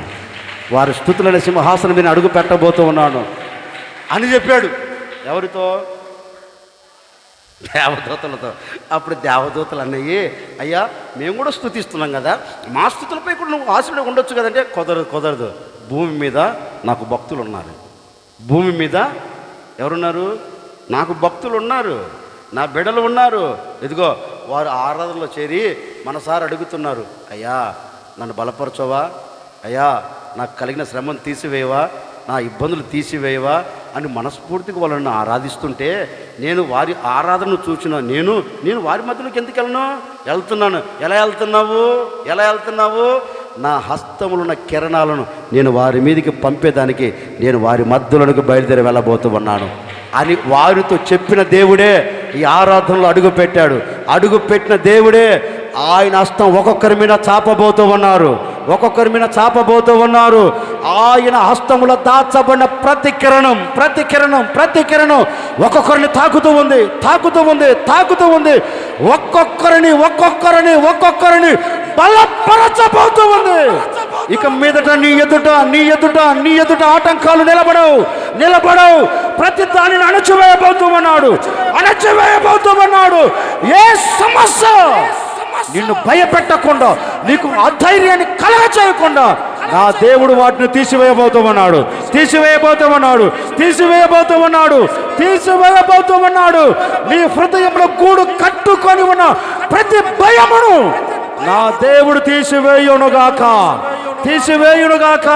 Speaker 1: వారి స్తుతులనే సింహాసనం మీద అడుగు పెట్టబోతూ ఉన్నాను అని చెప్పాడు. ఎవరితో? దేవదూతలతో. అప్పుడు దేవదూతలు అన్నయ్యి, అయ్యా మేము కూడా స్తుతిస్తున్నాం కదా, మా స్తుతులపై కూడా నువ్వు ఆశీర్వాదం ఉండొచ్చు కదంటే, కుదరదు. భూమి మీద నాకు భక్తులు ఉన్నారు. భూమి మీద ఎవరున్నారు? నాకు భక్తులు ఉన్నారు, నా బిడ్డలు ఉన్నారు. ఇదిగో వారు ఆరాధనలో చేరి మనసారి అడుగుతున్నారు, అయ్యా నన్ను బలపరచవా, అయ్యా నాకు కలిగిన శ్రమను తీసివేయవా, నా ఇబ్బందులు తీసివేయవా అని మనస్ఫూర్తిగా వాళ్ళని ఆరాధిస్తుంటే, నేను వారి ఆరాధనను చూసిన నేను వారి మధ్యలోకి ఎందుకు వెళ్తున్నాను. ఎలా వెళ్తున్నావు? నా హస్తములున్న కిరణాలను నేను వారి మీదకి పంపేదానికి నేను వారి మధ్యలోనికి బయలుదేరి వెళ్ళబోతూ ఉన్నాను అని వారితో చెప్పిన దేవుడే ఈ ఆరాధనలో అడుగుపెట్టిన దేవుడే ఆయన హస్తం ఒక్కొక్కరి మీద చాపబోతూ ఉన్నారు. ఆయన హస్తములో దాచబడిన ప్రతి కిరణం ఒక్కొక్కరిని తాకుతూ ఉంది. ఒక్కొక్కరిని బలపరచబోతూ ఉంది. ఇక మీదట నీ ఎదుట ఆటంకాలు నిలబడవు. ప్రతి దానిని అణచివేయబోతూ ఉన్నాడు. ఏ సమస్య నిన్ను భయపెట్టకుండా, నీకు అధైర్యాన్ని కలగచేయకుండా నా దేవుడు వాటిని తీసివేయబోతూ ఉన్నాడు. నీ హృదయంలో గూడు కట్టుకొని ఉన్న ప్రతి భయమును నా దేవుడు తీసివేయునుగాక, తీసివేయునుగాక.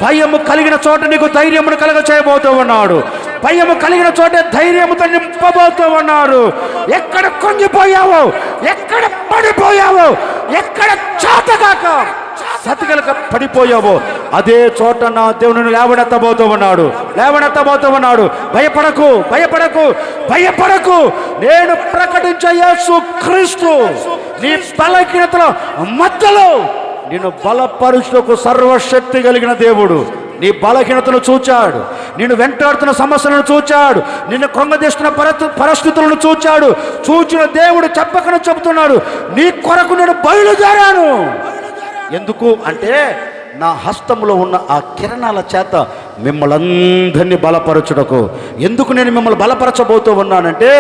Speaker 1: భయము కలిగిన చోట నీకు ధైర్యమును కలగ చేయబోతూ ఉన్నాడు. భయము కలిగిన చోట ధైర్యముతో నింపబోతూ ఉన్నారు. ఎక్కడ కుంగిపోయావో, ఎక్కడ పడిపోయావో, ఎక్కడ చాతగాక సతికలక పడిపోయావో అదే చోట నా దేవుని లేవనెత్తబోతూ ఉన్నాడు, లేవనెత్తబోతూ ఉన్నాడు. భయపడకు, భయపడకు, భయపడకు. నేను ప్రకటించే యేసు క్రీస్తు నీ బలహీనతల మధ్యలో నిన్ను బలపరుచుటకు సర్వశక్తి కలిగిన దేవుడు నీ బలహీనతను చూచాడు, నిన్ను వెంటాడుతున్న సమస్యలను చూచాడు, నిన్ను కృంగదీస్తున్న పరిస్థితులను చూచాడు. చూచిన దేవుడు చెప్పకనే చెబుతున్నాడు, నీ కొరకు నేను బయలుదేరాను. ఎందుకు అంటే నా హస్తములో ఉన్న ఆ కిరణాల చేత మిమ్మల్ని అందరినీ బలపరచుటకు. ఎందుకు నేను మిమ్మల్ని బలపరచబోతూ ఉన్నానంటే,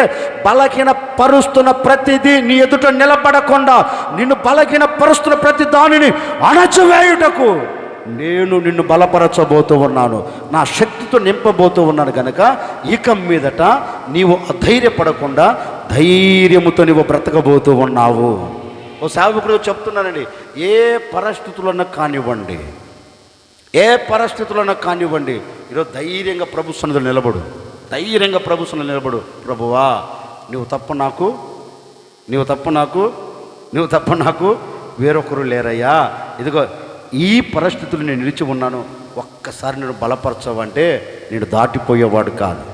Speaker 1: బలహీన పరుస్తున్న ప్రతిదీ నీ ఎదుట నిలబడకుండా నిన్ను బలహీన పరుస్తున్న ప్రతి దానిని అణచివేయుటకు నేను నిన్ను బలపరచబోతూ ఉన్నాను, నా శక్తితో నింపబోతూ ఉన్నాను. కనుక ఇక మీదట నీవు అధైర్యపడకుండా ధైర్యముతో నీవు బ్రతకబోతూ ఉన్నావు. ఓ సేవకుడు చెప్తున్నానండి, ఏ పరిస్థితులన్నా కానివ్వండి, ఏ పరిస్థితులన్నా కానివ్వండి, ఈరోజు ధైర్యంగా ప్రభు సన్నిధిలో నిలబడు, ధైర్యంగా ప్రభు సన్నిధిలో నిలబడు. ప్రభువా, నువ్వు తప్ప నాకు, నువ్వు తప్ప నాకు, నువ్వు తప్ప నాకు వేరొకరు లేరయ్యా. ఇదిగో ఈ పరిస్థితులు నేను నిలిచి ఉన్నాను, ఒక్కసారి నేను బలపరచవంటే నేను దాటిపోయేవాడు కాదు,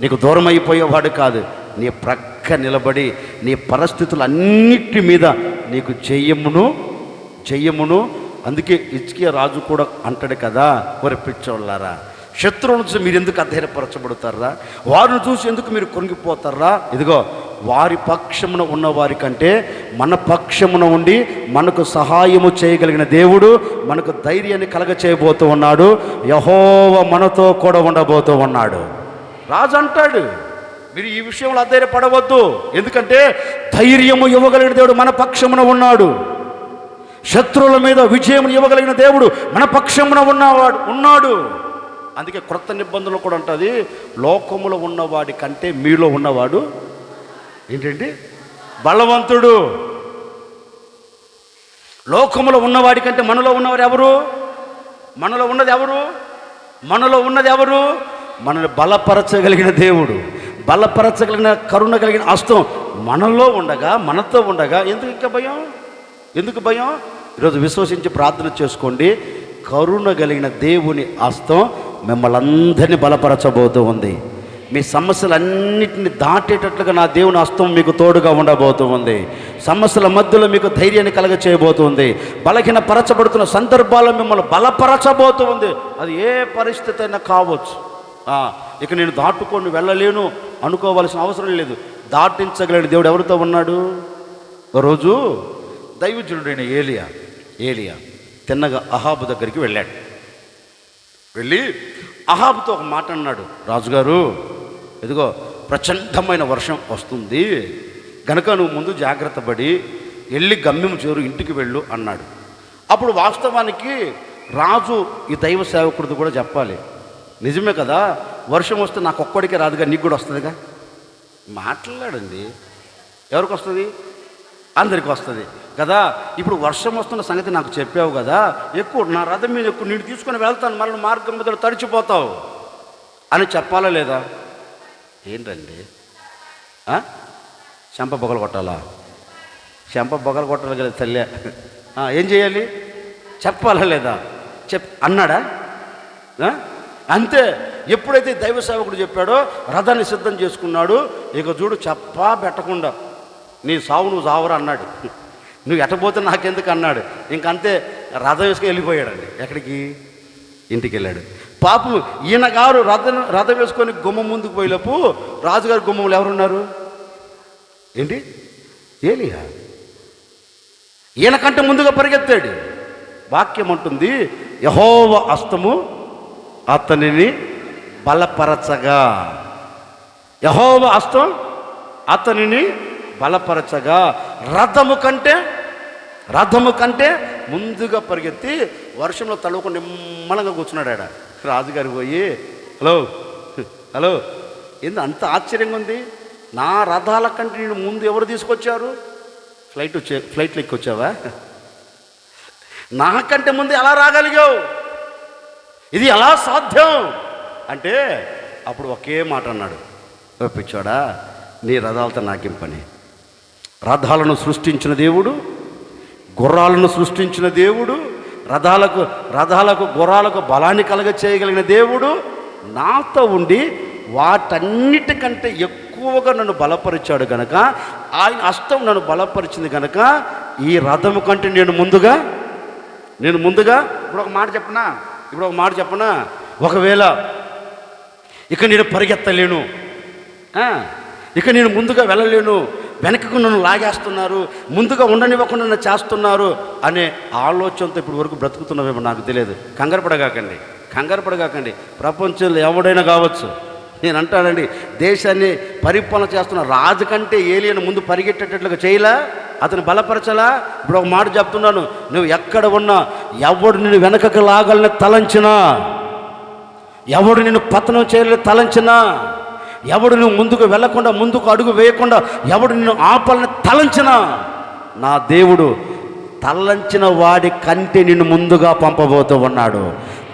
Speaker 1: నీకు దూరం అయిపోయేవాడు కాదు. నీ ప్రక్క నిలబడి నీ పరిస్థితులన్నిటి మీద నీకు జయమును. అందుకే హిజ్కియా రాజు కూడా అంటాడు కదా, ఒరే పిచ్చోళ్ళారా, శత్రువులను చూసి మీరు ఎందుకు అధైర్యపరచబడతారా, వారిని చూసి ఎందుకు మీరు కొనిగిపోతారా. ఇదిగో వారి పక్షమున ఉన్నవారి కంటే మన పక్షమున ఉండి మనకు సహాయము చేయగలిగిన దేవుడు మనకు ధైర్యాన్ని కలగ చేయబోతూ ఉన్నాడు. యెహోవా మనతో కూడా ఉండబోతూ ఉన్నాడు. రాజు అంటాడు, మీరు ఈ విషయంలో అధైర్యపడవద్దు, ఎందుకంటే ధైర్యము ఇవ్వగలిగిన దేవుడు మన పక్షమున ఉన్నాడు. శత్రువుల మీద విజయం ఇవ్వగలిగిన దేవుడు మన పక్షమున ఉన్నాడు. అందుకే క్రొత్త నిబంధనలు కూడా ఉంటుంది, లోకములో ఉన్నవాడి కంటే మీలో ఉన్నవాడు ఏంటండి బలవంతుడు. లోకములో ఉన్నవాడి కంటే మనలో ఉన్నవాడు ఎవరు? మనలో ఉన్నది ఎవరు? మనలో ఉన్నది ఎవరు? మనల్ని బలపరచగలిగిన దేవుడు, బలపరచగలిగిన కరుణ కలిగిన హస్తం మనలో ఉండగా, మనతో ఉండగా ఎందుకు ఇంకా భయం? ఎందుకు భయం? ఈరోజు విశ్వసించి ప్రార్థన చేసుకోండి. కరుణ కలిగిన దేవుని హస్తం మిమ్మల్ని అందరినీ బలపరచబోతూ ఉంది. మీ సమస్యలన్నింటినీ దాటేటట్లుగా నా దేవుని హస్తం మీకు తోడుగా ఉండబోతూ ఉంది. సమస్యల మధ్యలో మీకు ధైర్యాన్ని కలగ చేయబోతుంది. బలహీన పరచబడుతున్న సందర్భాల్లో మిమ్మల్ని బలపరచబోతూ ఉంది. అది ఏ పరిస్థితి అయినా కావచ్చు. ఇక నేను దాటుకొని వెళ్ళలేను అనుకోవాల్సిన అవసరం లేదు. దాటించగలిగిన దేవుడు ఎవరితో ఉన్నాడు? రోజు దైవజనుడైన ఏలియా తిన్నగా అహాబు దగ్గరికి వెళ్ళాడు. వెళ్ళి అహాబుతో ఒక మాట అన్నాడు, రాజుగారు ఇదిగో ప్రచండమైన వర్షం వస్తుంది గనక నువ్వు ముందు జాగ్రత్త పడి వెళ్ళి గమ్యం చేరు, ఇంటికి వెళ్ళు అన్నాడు. అప్పుడు వాస్తవానికి రాజు ఈ దైవ సేవకుడితో కూడా చెప్పాలి, నిజమే కదా, వర్షం వస్తే నాకు ఒక్కడికే రాదుగా, నీకు కూడా వస్తుందిగా. మాట్లాడండి, ఎవరికి వస్తుంది? అందరికి వస్తుంది కదా. ఇప్పుడు వర్షం వస్తున్న సంగతి నాకు చెప్పావు కదా, ఎక్కువ నా రథం మీద ఎక్కువ నీళ్ళు తీసుకొని వెళ్తాను, మళ్ళీ మార్గం మీద తడిచిపోతావు అని చెప్పాలా లేదా? ఏంటండి చెంప బొగలు కొట్టాలా? చెంప బొగలు కొట్టాలి కదా తల్లి. ఏం చేయాలి? చెప్పాలా లేదా? అన్నాడా? అంతే. ఎప్పుడైతే దైవ సేవకుడు చెప్పాడో రథాన్ని సిద్ధం చేసుకున్నాడు. ఇక చూడు, చెప్పా పెట్టకుండా నీ సావు నువ్వు సావురా అన్నాడు. నువ్వు ఎట్టపోతే నాకెందుకు అన్నాడు. ఇంకంతే రథం వేసుకొని వెళ్ళిపోయాడండి. ఎక్కడికి? ఇంటికి వెళ్ళాడు. పాపం ఈయన గారు రథం వేసుకొని గుమ్మం ముందుకు పోయేలోపు రాజుగారి గుమ్మంలో ఎవరున్నారు? ఏంటి? ఏలియా. ఈయనకంటే ముందుగా పరిగెత్తాడు. వాక్యం అంటుంది, యెహోవా హస్తము అతనిని బలపరచగా. యెహోవా హస్తం అతనిని బలపరచగా రథము కంటే ముందుగా పరిగెత్తి వర్షంలో తడువుకు నిమ్మలంగా కూర్చున్నాడు. ఆడ రాజుగారు పోయి, హలో ఏంది అంత ఆశ్చర్యంగా ఉంది, నా రథాల కంటే నేను ముందు ఎవరు తీసుకొచ్చారు? ఫ్లైట్లో ఎక్కొచ్చావా? నాకంటే ముందు ఎలా రాగలిగావు? ఇది ఎలా సాధ్యం అంటే అప్పుడు ఒకే మాట అన్నాడు, పిచ్చోడా, నీ రథాలతో నాకేం పని? రథాలను సృష్టించిన దేవుడు, గుర్రాలను సృష్టించిన దేవుడు, రథాలకు గుర్రాలకు బలాన్ని కలగ చేయగలిగిన దేవుడు నాతో ఉండి వాటన్నిటికంటే ఎక్కువగా నన్ను బలపరిచాడు గనక, ఆయన హస్తం నన్ను బలపరిచింది గనక ఈ రథము కంటే నేను ముందుగా ఇప్పుడు ఒక మాట చెప్పనా, ఒకవేళ ఇక నేను పరిగెత్తలేను, ఇక నేను ముందుగా వెళ్ళలేను, వెనకకు నన్ను లాగేస్తున్నారు, ముందుగా ఉండనివ్వకుండా నన్ను చేస్తున్నారు అనే ఆలోచనతో ఇప్పటి వరకు బ్రతుకుతున్నావేమో నాకు తెలియదు. కంగారు పడగాకండి. ప్రపంచంలో ఎవడైనా కావచ్చు. నేను అంటానండి, దేశాన్ని పరిపాలన చేస్తున్న రాజు కంటే ఏలియను ముందు పరిగెట్టేటట్లుగా చేయలా, అతను బలపరచలా. ఇప్పుడు ఒక మాట చెప్తున్నాను, నువ్వు ఎక్కడ ఉన్నా ఎవడు నిన్ను వెనకకు లాగాలని తలంచినా, ఎవడు నిన్ను పతనం చేయాలని తలంచినా, ఎవడు నువ్వు ముందుకు వెళ్లకుండా, ముందుకు అడుగు వేయకుండా ఎవడు నిన్ను ఆపాలని తలంచినా, నా దేవుడు తలంచిన వాడి కంటే నిన్ను ముందుగా పంపబోతూ ఉన్నాడు.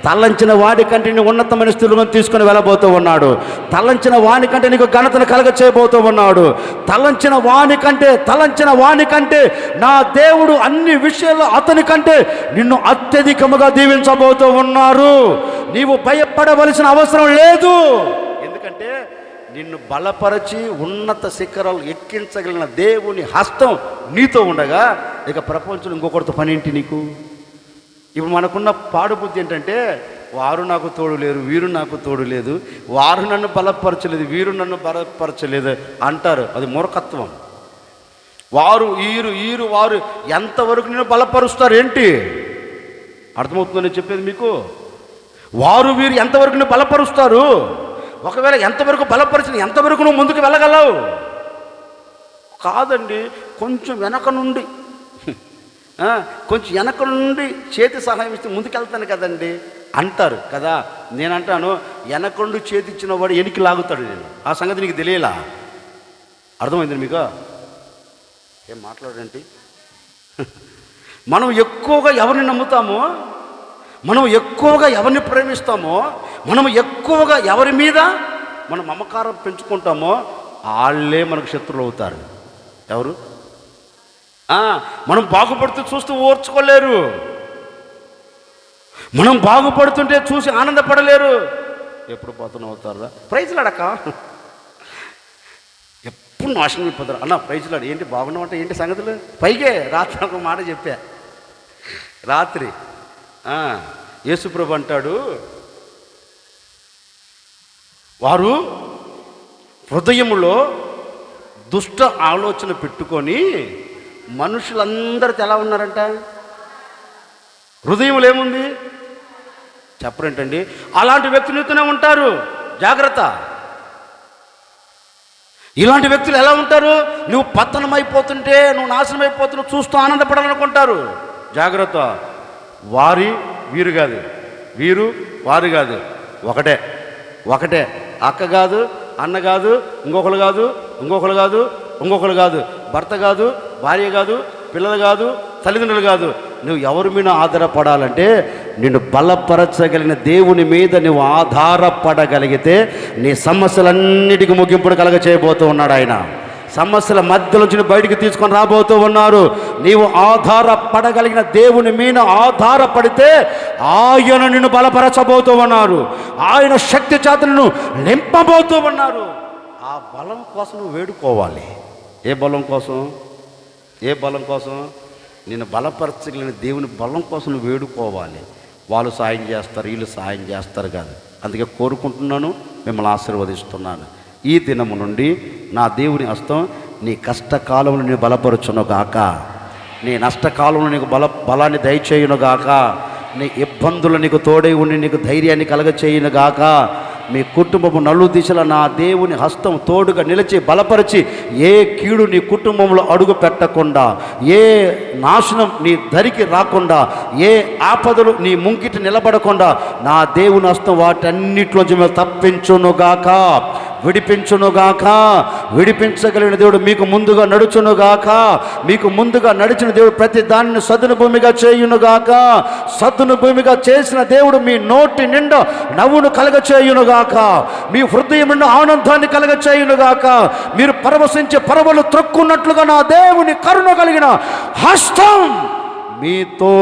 Speaker 1: తలంచిన వాడి కంటే నీ ఉన్నతమైన స్థితిలో తీసుకుని వెళ్ళబోతూ ఉన్నాడు. తలంచిన వాని కంటే నీకు ఘనతను కలగ చేయబోతూ ఉన్నాడు. తలంచిన వాని కంటే నా దేవుడు అన్ని విషయాల్లో అతని కంటే నిన్ను అత్యధికముగా దీవించబోతూ ఉన్నారు. నీవు భయపడవలసిన అవసరం లేదు. ఎందుకంటే నిన్ను బలపరచి ఉన్నత శిఖరాలు ఎక్కించగలిగిన దేవుని హస్తం నీతో ఉండగా ఇక ప్రపంచంలో ఇంకొకరితో పని ఏంటి నీకు? ఇప్పుడు మనకున్న పాడుబుద్ధి ఏంటంటే, వారు నాకు తోడు లేరు, వీరు నాకు తోడు లేదు, వారు నన్ను బలపరచలేదు, వీరు నన్ను బలపరచలేదు అంటారు. అది మూర్ఖత్వం. వారు వారు ఎంతవరకు నేను బలపరుస్తారు ఏంటి? అర్థమవుతుందని చెప్పేది మీకు. వారు వీరు ఎంతవరకు నేను బలపరుస్తారు? ఒకవేళ ఎంతవరకు బలపరిచిన ఎంతవరకు నువ్వు ముందుకు వెళ్ళగలవు? కాదండి, కొంచెం వెనక నుండి చేతి సహాయం ఇస్తే ముందుకెళ్తాను కదండి అంటారు కదా. నేనంటాను, వెనక నుండి చేతి ఇచ్చిన వాడు ఎనికి లాగుతాడు. నేను ఆ సంగతి నీకు తెలియలా? అర్థమైంది మీకు? ఏం మాట్లాడండి. మనం ఎక్కువగా ఎవరిని నమ్ముతామో, మనం ఎక్కువగా ఎవరిని ప్రేమిస్తామో, మనం ఎక్కువగా ఎవరి మీద మనం మమకారం పెంచుకుంటామో వాళ్ళే మనకు శత్రువులు అవుతారు. ఎవరు? మనం బాగుపడుతూ చూస్తూ ఓర్చుకోలేరు. మనం బాగుపడుతుంటే చూసి ఆనందపడలేరు. ఎప్పుడు పోతున్నా అవుతారా? ప్రైజ్లాడక ఎప్పుడు నాశనం అయిపోతారు. అన్న ప్రైజ్లాడు ఏంటి బాగున్నామంటే ఏంటి సంగతులు? పైగే రాత్రి ఒక మాట చెప్పా. రాత్రి యేసుప్రభు అంటాడు, వారు హృదయములో దుష్ట ఆలోచన పెట్టుకొని మనుషులందరితో ఎలా ఉన్నారంట? హృదయంలో ఏముంది చెప్పరేంటండి? అలాంటి వ్యక్తులతోనే ఉంటారు. జాగ్రత్త. ఇలాంటి వ్యక్తులు ఎలా ఉంటారు? నువ్వు పతనం అయిపోతుంటే, నువ్వు నాశనం అయిపోతున్నావు చూస్తూ ఆనందపడాలనుకుంటారు. జాగ్రత్త. వీరు కాదు, వీరు వారు కాదు, ఒకటే. అక్క కాదు, అన్న కాదు, ఇంకొకరు కాదు, భర్త కాదు, భార్య కాదు, పిల్లలు కాదు, తల్లిదండ్రులు కాదు. నువ్వు ఎవరి మీద ఆధారపడాలంటే నిన్ను బలపరచగలిగిన దేవుని మీద నువ్వు ఆధారపడగలిగితే నీ సమస్యలన్నిటికీ ముగింపుడు కలగ చేయబోతూ ఉన్నాడు ఆయన. సమస్యల మధ్యలోంచి బయటికి తీసుకొని రాబోతూ ఉన్నారు. నీవు ఆధారపడగలిగిన దేవుని మీద ఆధారపడితే ఆయన నిన్ను బలపరచబోతూ ఉన్నారు. ఆయన శక్తి చేతను నింపబోతూ ఉన్నారు. ఆ బలం కోసం నువ్వు వేడుకోవాలి. ఏ బలం కోసం? నిన్ను బలపరచగలిగిన దేవుని బలం కోసం నువ్వు వేడుకోవాలి. వాళ్ళు సాయం చేస్తారు, వీళ్ళు సాయం చేస్తారు కాదు. అందుకే కోరుకుంటున్నాను, మిమ్మల్ని ఆశీర్వదిస్తున్నాను. ఈ దినము నుండి నా దేవుని హస్తం నీ కష్టకాలంలో నేను బలపరచును గాక, నీ నష్టకాలంలో నీకు బలాన్ని దయచేయును గాక, నీ ఇబ్బందులు నీకు తోడై ఉండి నీకు ధైర్యాన్ని కలగచేయును గాక. మీ కుటుంబము నలు దిశల నా దేవుని హస్తం తోడుగా నిలిచి బలపరిచి ఏ కీడు నీ కుటుంబంలో అడుగు పెట్టకుండా, ఏ నాశనం నీ దరికి రాకుండా, ఏ ఆపదలు నీ ముంగిట నిలబడకుండా నా దేవుని హస్తం వాటన్నిటిలోంచి మేము తప్పించునుగాక. విడిపించునుగాక. విడిపించగలిగిన దేవుడు మీకు ముందుగా నడుచునుగాక. మీకు ముందుగా నడిచిన దేవుడు ప్రతి దానిని సదును భూమిగా చేయునుగాక. సదును భూమిగా చేసిన దేవుడు మీ నోటి నిండా నవ్వును కలగ చేయునుగాక. మీ హృదయం నిండా ఆనందాన్ని కలగ చేయునుగాక. మీరు పరవశించే పరవలు త్రొక్కున్నట్లుగా నా దేవుని కరుణ కలిగిన హస్తం మీతో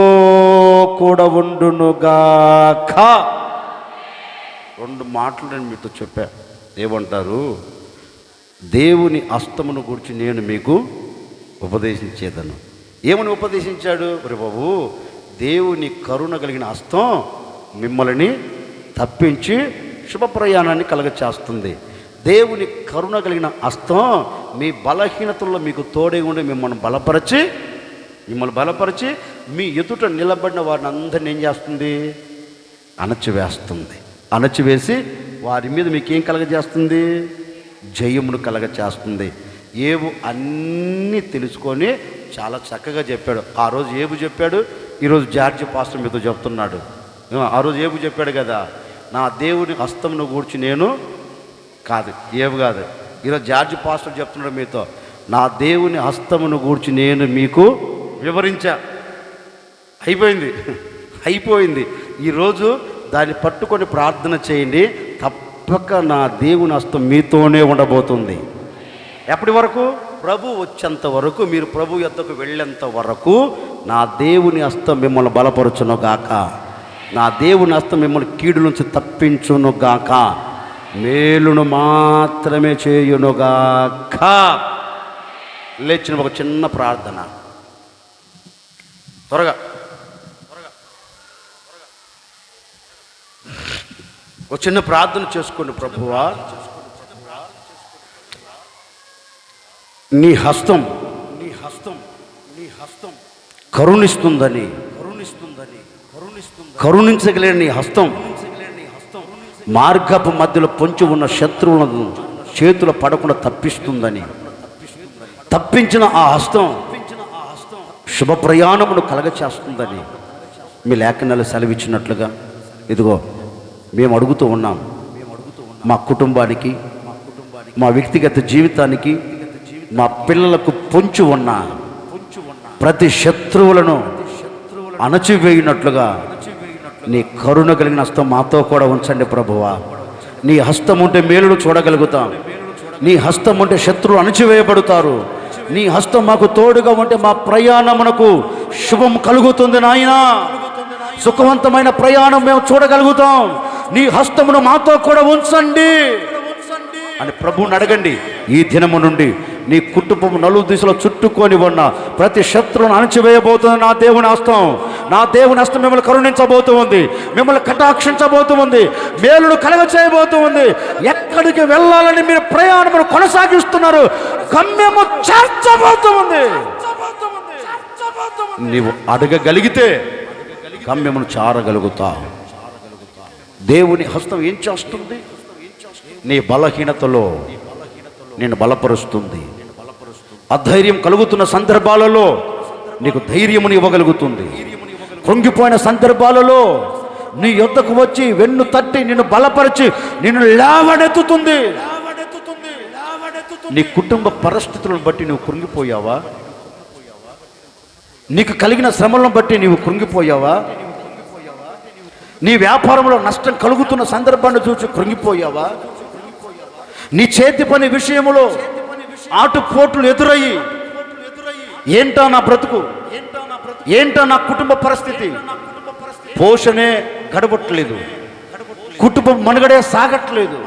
Speaker 1: కూడా ఉండునుగాక. 2 మాటలు నేను మీతో చెప్పా. ఏమంటారు? దేవుని హస్తమును గురించి నేను మీకు ఉపదేశించేదను. ఏమని ఉపదేశించాడు? మరి బాబు, దేవుని కరుణ కలిగిన హస్తం మిమ్మల్ని తప్పించి శుభప్రయాణాన్ని కలగచేస్తుంది. దేవుని కరుణ కలిగిన హస్తం మీ బలహీనతల్లో మీకు తోడే ఉండి మిమ్మల్ని బలపరిచి మీ ఎదుట నిలబడిన వారిని అందరిని ఏం చేస్తుంది? అణచివేస్తుంది. అణచివేసి వారి మీద మీకేం కలగజేస్తుంది? జయమును కలగచేస్తుంది. ఏవు అన్నీ తెలుసుకొని చాలా చక్కగా చెప్పాడు. ఆ రోజు ఏబు చెప్పాడు, ఈరోజు జార్జి పాస్టర్ మీతో చెప్తున్నాడు. ఆ రోజు ఏబు చెప్పాడు కదా, నా దేవుని హస్తమును గూర్చి నేను కాదు, ఏబు కాదు, ఈరోజు జార్జి పాస్టర్ చెప్తున్నాడు మీతో, నా దేవుని హస్తమును గూర్చి నేను మీకు వివరించా. అయిపోయింది. ఈరోజు దాన్ని పట్టుకొని ప్రార్థన చేయండి. తప్పక నా దేవుని హస్తం మీతోనే ఉండబోతుంది. ఎప్పటి వరకు? ప్రభు వచ్చేంత వరకు, మీరు ప్రభు యొద్దకు వెళ్ళేంత వరకు నా దేవుని హస్తం మిమ్మల్ని బలపరచునుగాక. నా దేవుని హస్తం మిమ్మల్ని కీడు నుంచి తప్పించునుగాక. మేలును మాత్రమే చేయునుగాక. లేచిన ఒక చిన్న ప్రార్థన. త్వరగా ఒక చిన్న ప్రార్థన చేసుకోండి. ప్రభువా, నీ హస్తం కరుణిస్తుందని, కరుణించగలేని నీ హస్తం మార్గపు మధ్యలో పొంచి ఉన్న శత్రువులను చేతులు పడకుండా తప్పించిన ఆ హస్తం శుభ ప్రయాణమును కలగచేస్తుందని మీ లేఖనాలు సెలవిచ్చినట్లుగా ఇదిగో మేము అడుగుతూ ఉన్నాం. మా కుటుంబానికి, మా వ్యక్తిగత జీవితానికి, మా పిల్లలకు పొంచి ఉన్న ప్రతి శత్రువులను అణచివేయినట్లుగా నీ కరుణ కలిగిన హస్తం మాతో కూడా ఉంచండి ప్రభువా. నీ హస్తం ఉంటే మేలును చూడగలుగుతాం. నీ హస్తం ఉంటే శత్రువులు అణచివేయబడతారు. నీ హస్తం మాకు తోడుగా ఉంటే మా ప్రయాణమునకు శుభం కలుగుతుంది నాయనా. సుఖవంతమైన ప్రయాణం మేము చూడగలుగుతాం. నీ హస్తమును మాతో కూడా ఉంచండి అని ప్రభువుని అడగండి. ఈ దినము నుండి నీ కుటుంబం నలుగు దిశలో చుట్టుకొని ఉన్న ప్రతి శత్రువును అణచివేయబోతుంది నా దేవుని హస్తం. నా దేవుని హస్తం మిమ్మల్ని కరుణించబోతుంది, మిమ్మల్ని కటాక్షించబోతుంది, మేలును కలగ చేయబోతుంది. ఎక్కడికి వెళ్ళాలని మీరు ప్రయాణమును కొనసాగిస్తున్నారు, గమ్యము చేర్చబోతుంది. నీవు అడగగలిగితే గమ్యమును చారగలుగుతావు. దేవుని హస్తం ఏం చేస్తుంది? నీ బలహీనతలో నేను బలపరుస్తుంది. అధైర్యం కలుగుతున్న సందర్భాలలో నీకు ధైర్యమును ఇవ్వగలుగుతుంది. కృంగిపోయిన సందర్భాలలో నీ యొద్దకు వచ్చి వెన్ను తట్టి నిన్ను బలపరిచి నిన్ను లేవనెత్తుతుంది. నీ కుటుంబ పరిస్థితులను బట్టి నువ్వు కృంగిపోయావా? నీకు కలిగిన శ్రమలను బట్టి నీవు కృంగిపోయావా? నీ వ్యాపారంలో నష్టం కలుగుతున్న సందర్భాన్ని చూసి కృంగిపోయావా? నీ చేతి పని విషయంలో ఆటుపోట్లు ఎదురయ్యి ఏంటా నా బ్రతుకు, ఏంటా నా కుటుంబ పరిస్థితి, పోషణే గడబట్టలేదు, కుటుంబం మనుగడే సాగట్లేదు,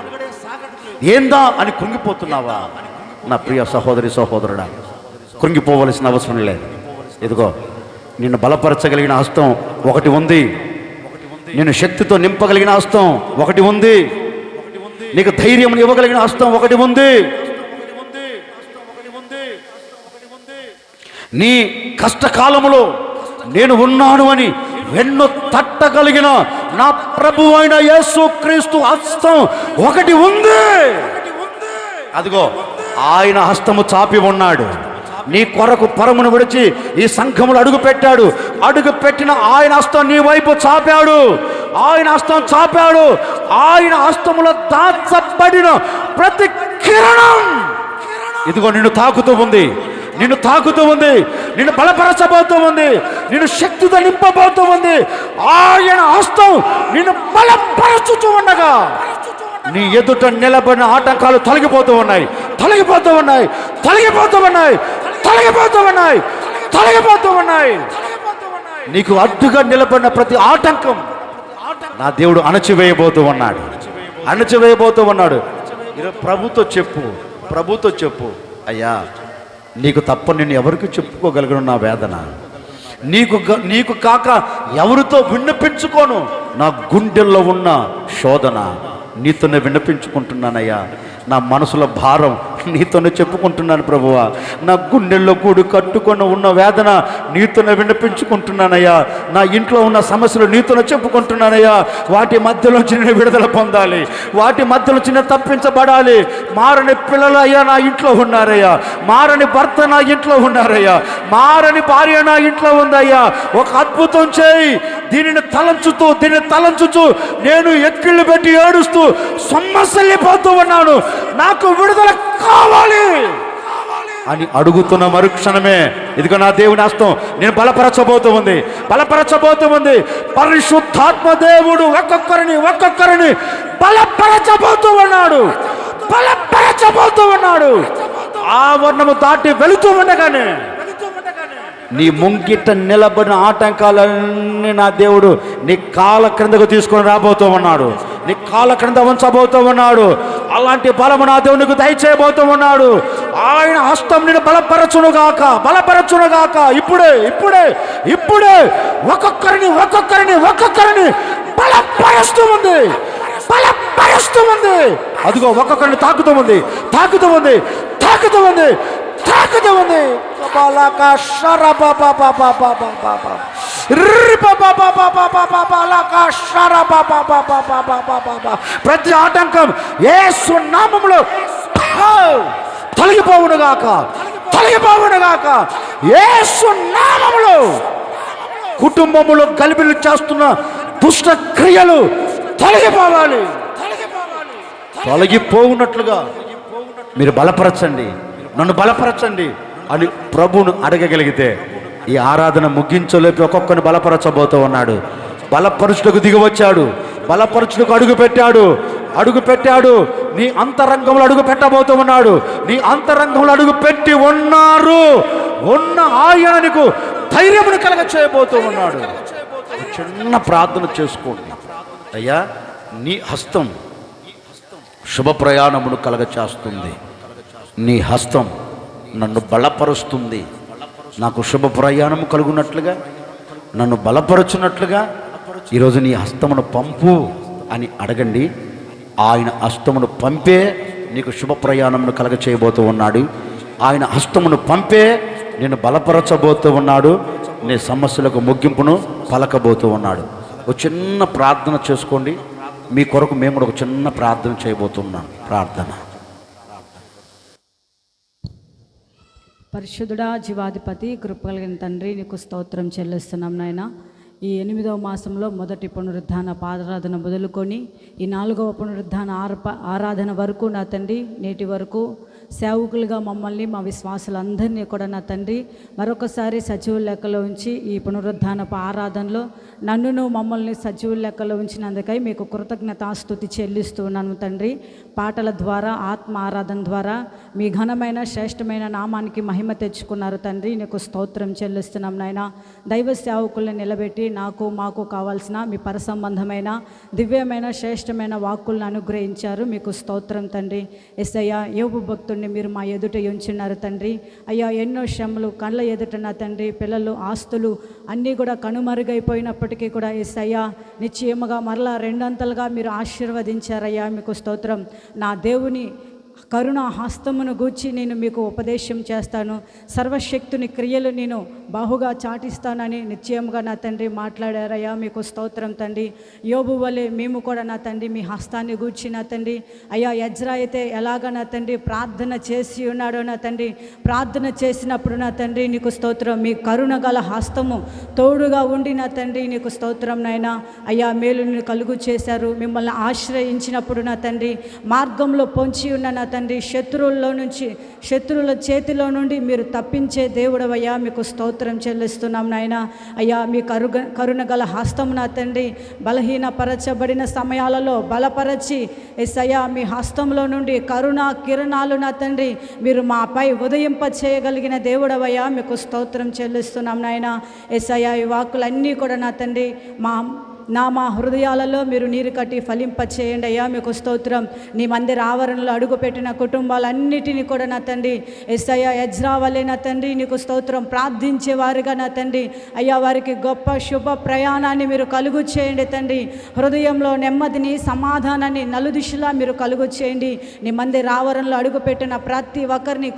Speaker 1: ఏందా అని కృంగిపోతున్నావా? నా ప్రియ సహోదరి సహోదరుడా, కృంగిపోవలసిన అవసరం లేదు. ఇదిగో నిన్ను బలపరచగలిగిన హస్తం ఒకటి ఉంది. నిన్ను శక్తితో నింపగలిగిన హస్తం ఒకటి ఉంది. నీకు ధైర్యం ఇవ్వగలిగిన హస్తం ఒకటి ఉంది. నీ కష్టకాలములో నేను ఉన్నాను అని వెన్ను తట్టగలిగిన నా ప్రభువు అయిన యేసుక్రీస్తు హస్తం ఒకటి ఉంది. అదిగో ఆయన హస్తము చాపి ఉన్నాడు. నీ కొరకు పరమును విడిచి ఈ సంఘములు అడుగు పెట్టాడు. అడుగు పెట్టిన ఆయన హస్తం నీ వైపు చాపాడు. ఆయన హస్తం చాపాడు. ఆయన హస్తములో దాచబడిన ప్రతి కిరణం ఇదిగో నిన్ను తాకుతూ ఉంది, నిన్ను తాకుతూ ఉంది, నిన్ను బలపరచబోతూ ఉంది, నిన్ను శక్తితో నింపబోతూ ఉంది. ఆయన హస్తం నిన్ను బలపరచుతూ ఉండగా నీ ఎదుట నిలబడిన ఆటంకాలు తొలగిపోతూ ఉన్నాయి, తొలగిపోతూ ఉన్నాయి, తొలగిపోతూ ఉన్నాయి, తొలగిపోతూ ఉన్నాయి, తొలగిపోతూ ఉన్నాయి. నీకు అడ్డుగా నిలబడిన ప్రతి ఆటంకం నా దేవుడు అణచివేయబోతూ ఉన్నాడు, అణచివేయబోతూ ఉన్నాడు. ఈరోజు ప్రభుతో చెప్పు, ప్రభుతో చెప్పు, అయ్యా నీకు తప్ప నేను ఎవరికి చెప్పుకోగలను నా వేదన, నీకు కాక ఎవరితో విన్నపించుకోను నా గుండెల్లో ఉన్న శోధన. నీతోనే విన్నపించుకుంటున్నానయ్యా, నా మనసులో భారం నీతోనే చెప్పుకుంటున్నాను ప్రభువా. నా గుండెల్లో కూడి కట్టుకొని ఉన్న వేదన నీతోనే విన్నపించుకుంటున్నానయ్యా. నా ఇంట్లో ఉన్న సమస్యలు నీతోనే చెప్పుకుంటున్నానయ్యా. వాటి మధ్యలోంచి నేను విడుదల పొందాలి, వాటి మధ్యలోంచి నేను తప్పించబడాలి. మారని పిల్లలు అయ్యా నా ఇంట్లో ఉన్నారయ్యా, మారని భర్త నా ఇంట్లో ఉన్నారయ్యా, మారని భార్య నా ఇంట్లో ఉందయ్యా. ఒక అద్భుతం చేయి. దీనిని తలంచుతూ నేను ఎక్కిళ్ళు పెట్టి ఏడుస్తూ సొమ్మసల్లిపోతూ ఉన్నాను, నాకు విడుదల కావాలి అని అడుగుతున్న మరుక్షణమే ఇదిగో నా దేవుని హస్తం నేను బలపరచబోతూ ఉంది. పరిశుద్ధాత్మ దేవుడు ఒక్కొక్కరిని బలపరచబోతూ ఉన్నాడు. ఆవరణము దాటి వెళుతూ ఉండగానే నీ ముంగిట నిలబడిన ఆటంకాలన్నీ నా దేవుడు నీ కాళ్ళ క్రిందకు తీసుకొని రాబోతూ ఉన్నాడు, నీ కాళ్ళ క్రింద ఉంచబోతూ ఉన్నాడు. అలాంటి బలము నా దేవునికి దయచేయబోతూ ఉన్నాడు. ఆయన హస్తం నేను బలపరచునుగాక. ఇప్పుడే ఒక్కొక్కరిని బలపరుస్తూ ఉంది. అదిగో ఒక్కొక్కరిని తాకుతూ ఉంది. ప్రతి ఆటంకం యేసు నామములో తొలగిపోవునుగాక. యేసు నామములో కుటుంబములో గలిబిలి చేస్తున్న దుష్ట క్రియలు తొలగిపోవునట్లుగా మీరు బలపరచండి, నన్ను బలపరచండి అని ప్రభువును అడగగలిగితే ఈ ఆరాధన ముగించలేపి ఒక్కొక్కరిని బలపరచబోతూ ఉన్నాడు. బలపరుచుటకు దిగివచ్చాడు, బలపరుచుటకు అడుగు పెట్టాడు. నీ అంతరంగంలో అడుగు పెట్టబోతూ ఉన్నాడు. నీ అంతరంగంలో అడుగు పెట్టి ఉన్న ఆయన నీకు ధైర్యమును కలగ చేయబోతూ ఉన్నాడు. చిన్న ప్రార్థన చేసుకోండి. అయ్యా నీ హస్తం శుభ ప్రయాణమును కలగ చేస్తుంది, నీ హస్తం నన్ను బలపరుస్తుంది. నాకు శుభ ప్రయాణము కలుగునట్లుగా, నన్ను బలపరుచున్నట్లుగా ఈరోజు నీ హస్తమును పంపు అని అడగండి. ఆయన హస్తమును పంపే నీకు శుభ ప్రయాణమును కలగ చేయబోతూ ఉన్నాడు. ఆయన హస్తమును పంపే నేను బలపరచబోతూ ఉన్నాడు. నీ సమస్యలకు ముగింపును పలకబోతూ ఉన్నాడు. ఒక చిన్న ప్రార్థన చేసుకోండి. మీ కొరకు మేము కూడా ఒక చిన్న ప్రార్థన చేయబోతున్నాం. ప్రార్థన.
Speaker 2: పరిశుద్ధుడా, జీవాధిపతి, కృపగలిగిన తండ్రి, నీకు స్తోత్రం చెల్లిస్తున్నాం నాయన. ఈ 8వ మాసంలో మొదటి పునరుద్ధాన ఆరాధన మొదలుకొని ఈ 4వ పునరుద్ధాన ఆరాధన వరకు నా తండ్రి, నేటి వరకు సేవకులుగా మమ్మల్ని, మా విశ్వాసులందరినీ కూడా నా తండ్రి మరొకసారి సజీవుల లెక్కలో ఉంచి ఈ పునరుద్ధాన ఆరాధనలో నన్నును మమ్మల్ని సజీవుల లెక్కలో ఉంచినందుకై మీకు కృతజ్ఞతాస్తుతి చెల్లిస్తూ ఉన్నాను తండ్రి. పాటల ద్వారా, ఆత్మ ఆరాధన ద్వారా మీ ఘనమైన శ్రేష్టమైన నామానికి మహిమ తెచ్చుకున్నారు తండ్రి. నీకు స్తోత్రం చెల్లిస్తున్నాం నాయన. దైవ సేవకుల్ని నిలబెట్టి మాకు కావాల్సిన మీ పరసంబంధమైన దివ్యమైన శ్రేష్టమైన వాక్కులను అనుగ్రహించారు. మీకు స్తోత్రం తండ్రి. యేసయ్యా, యోబు భక్తుడిని మీరు మా ఎదుట ఉంచున్నారు తండ్రి. అయ్యా, ఎన్నో శ్రమలు కళ్ళ ఎదుట నా తండ్రి, పిల్లలు, ఆస్తులు అన్నీ కూడా కనుమరుగైపోయినప్పటికీ కూడా యేసయ్యా నిశ్చయముగా మరలా రెండంతలుగా మీరు ఆశీర్వదించారయ్యా. మీకు స్తోత్రం. నా దేవుని కరుణ హస్తమును గూర్చి నేను మీకు ఉపదేశం చేస్తాను. సర్వశక్తుని క్రియలు నేను బాహుగా చాటిస్తానని నిశ్చయంగా నా తండ్రి మాట్లాడారయ్యా. మీకు స్తోత్రం తండ్రి. యోబు వలె మేము కూడా నా తండ్రి మీ హస్తాన్ని గూర్చి నా తండ్రి అయ్యా ఎజ్రా అయితే ఎలాగ నా తండ్రి ప్రార్థన చేసి ఉన్నాడో నా తండ్రి, ప్రార్థన చేసినప్పుడు నా తండ్రి నీకు స్తోత్రం, మీ కరుణ గల హస్తము తోడుగా ఉండి నా తండ్రి నీకు స్తోత్రం నాయన. అయ్యా మేలుని కలుగు చేశారు. మిమ్మల్ని ఆశ్రయించినప్పుడు నా తండ్రి మార్గంలో పొంచి ఉన్న నా తండ్రి శత్రువుల చేతిలో నుండి మీరు తప్పించే దేవుడవయ్యా. మీకు స్తోత్రం చెల్లిస్తున్నాం నాయన. అయ్యా మీ కరుణ గల హస్తం నా తండ్రి బలహీనపరచబడిన సమయాలలో బలపరచి యేసయ్యా మీ హస్తంలో నుండి కరుణ కిరణాలు నా తండ్రి మీరు మాపై ఉదయింప చేయగలిగిన దేవుడవయ్యా. మీకు స్తోత్రం చెల్లిస్తున్నాం నాయన. యేసయ్యా ఈ వాక్కులన్నీ కూడా నా తండ్రి మా హృదయాలలో మీరు నీరు కట్టి ఫలింప చేయండి అయ్యా. మీకు స్తోత్రం. నీ మందిర ఆవరణలో అడుగుపెట్టిన కుటుంబాలన్నిటినీ కూడా నా తండ్రి యేసయ్యా ఎజ్రా వలె నా తండ్రి నీకు స్తోత్రం ప్రార్థించేవారుగా నా తండ్రి అయ్యా వారికి గొప్ప శుభ ప్రయాణాన్ని మీరు కలుగు చేయండి తండ్రి. హృదయంలో నెమ్మదిని సమాధానాన్ని నలుదిశలా మీరు కలుగు చేయండి. నీ మందిర ఆవరణలో అడుగుపెట్టిన ప్రతి ఒక్కరిని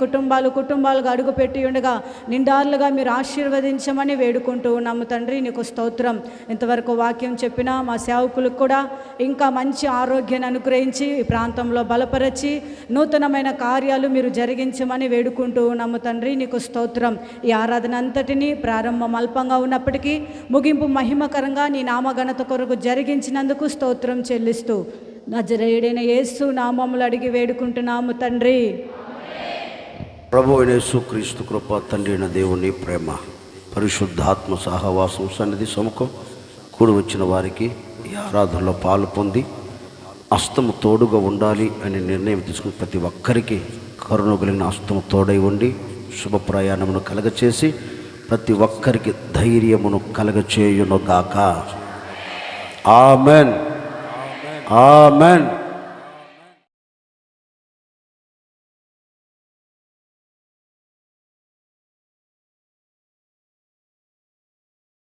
Speaker 2: కుటుంబాలుగా అడుగుపెట్టి ఉండగా నిండార్లుగా మీరు ఆశీర్వదించమని వేడుకుంటూ ఉన్నాము తండ్రి. నీకు స్తోత్రం. ఇంతవరకు వాక్యం చెప్పిన మా సేవకులకు కూడా ఇంకా మంచి ఆరోగ్యాన్ని అనుగ్రహించి ఈ ప్రాంతంలో బలపరచి నూతనమైన కార్యాలు మీరు జరిగించమని వేడుకుంటూ ఉన్నాము తండ్రి. నీకు స్తోత్రం. ఈ ఆరాధన అంతటినీ ప్రారంభం అల్పంగా ఉన్నప్పటికీ ముగింపు మహిమకరంగా నీ నామఘనత కొరకు జరిగించినందుకు స్తోత్రం చెల్లిస్తూ నజరేయుడైన యేసు నామములు అడిగి వేడుకుంటున్నాము తండ్రి.
Speaker 1: ప్రభువైన యేసుక్రీస్తు కృప, తండ్రి అయిన దేవుని ప్రేమ, పరిశుద్ధాత్మ సహవాసం, సన్నిధి సముఖం కూడి వచ్చిన వారికి ఈ ఆరాధనలో పాలు పొంది హస్తము తోడుగా ఉండాలి అని నిర్ణయం తీసుకుని ప్రతి ఒక్కరికి కరుణ కలిగిన హస్తము తోడై ఉండి శుభ ప్రయాణమును కలగచేసి ప్రతి ఒక్కరికి ధైర్యమును కలగచేయునుగాక. ఆమెన్. ఆమెన్.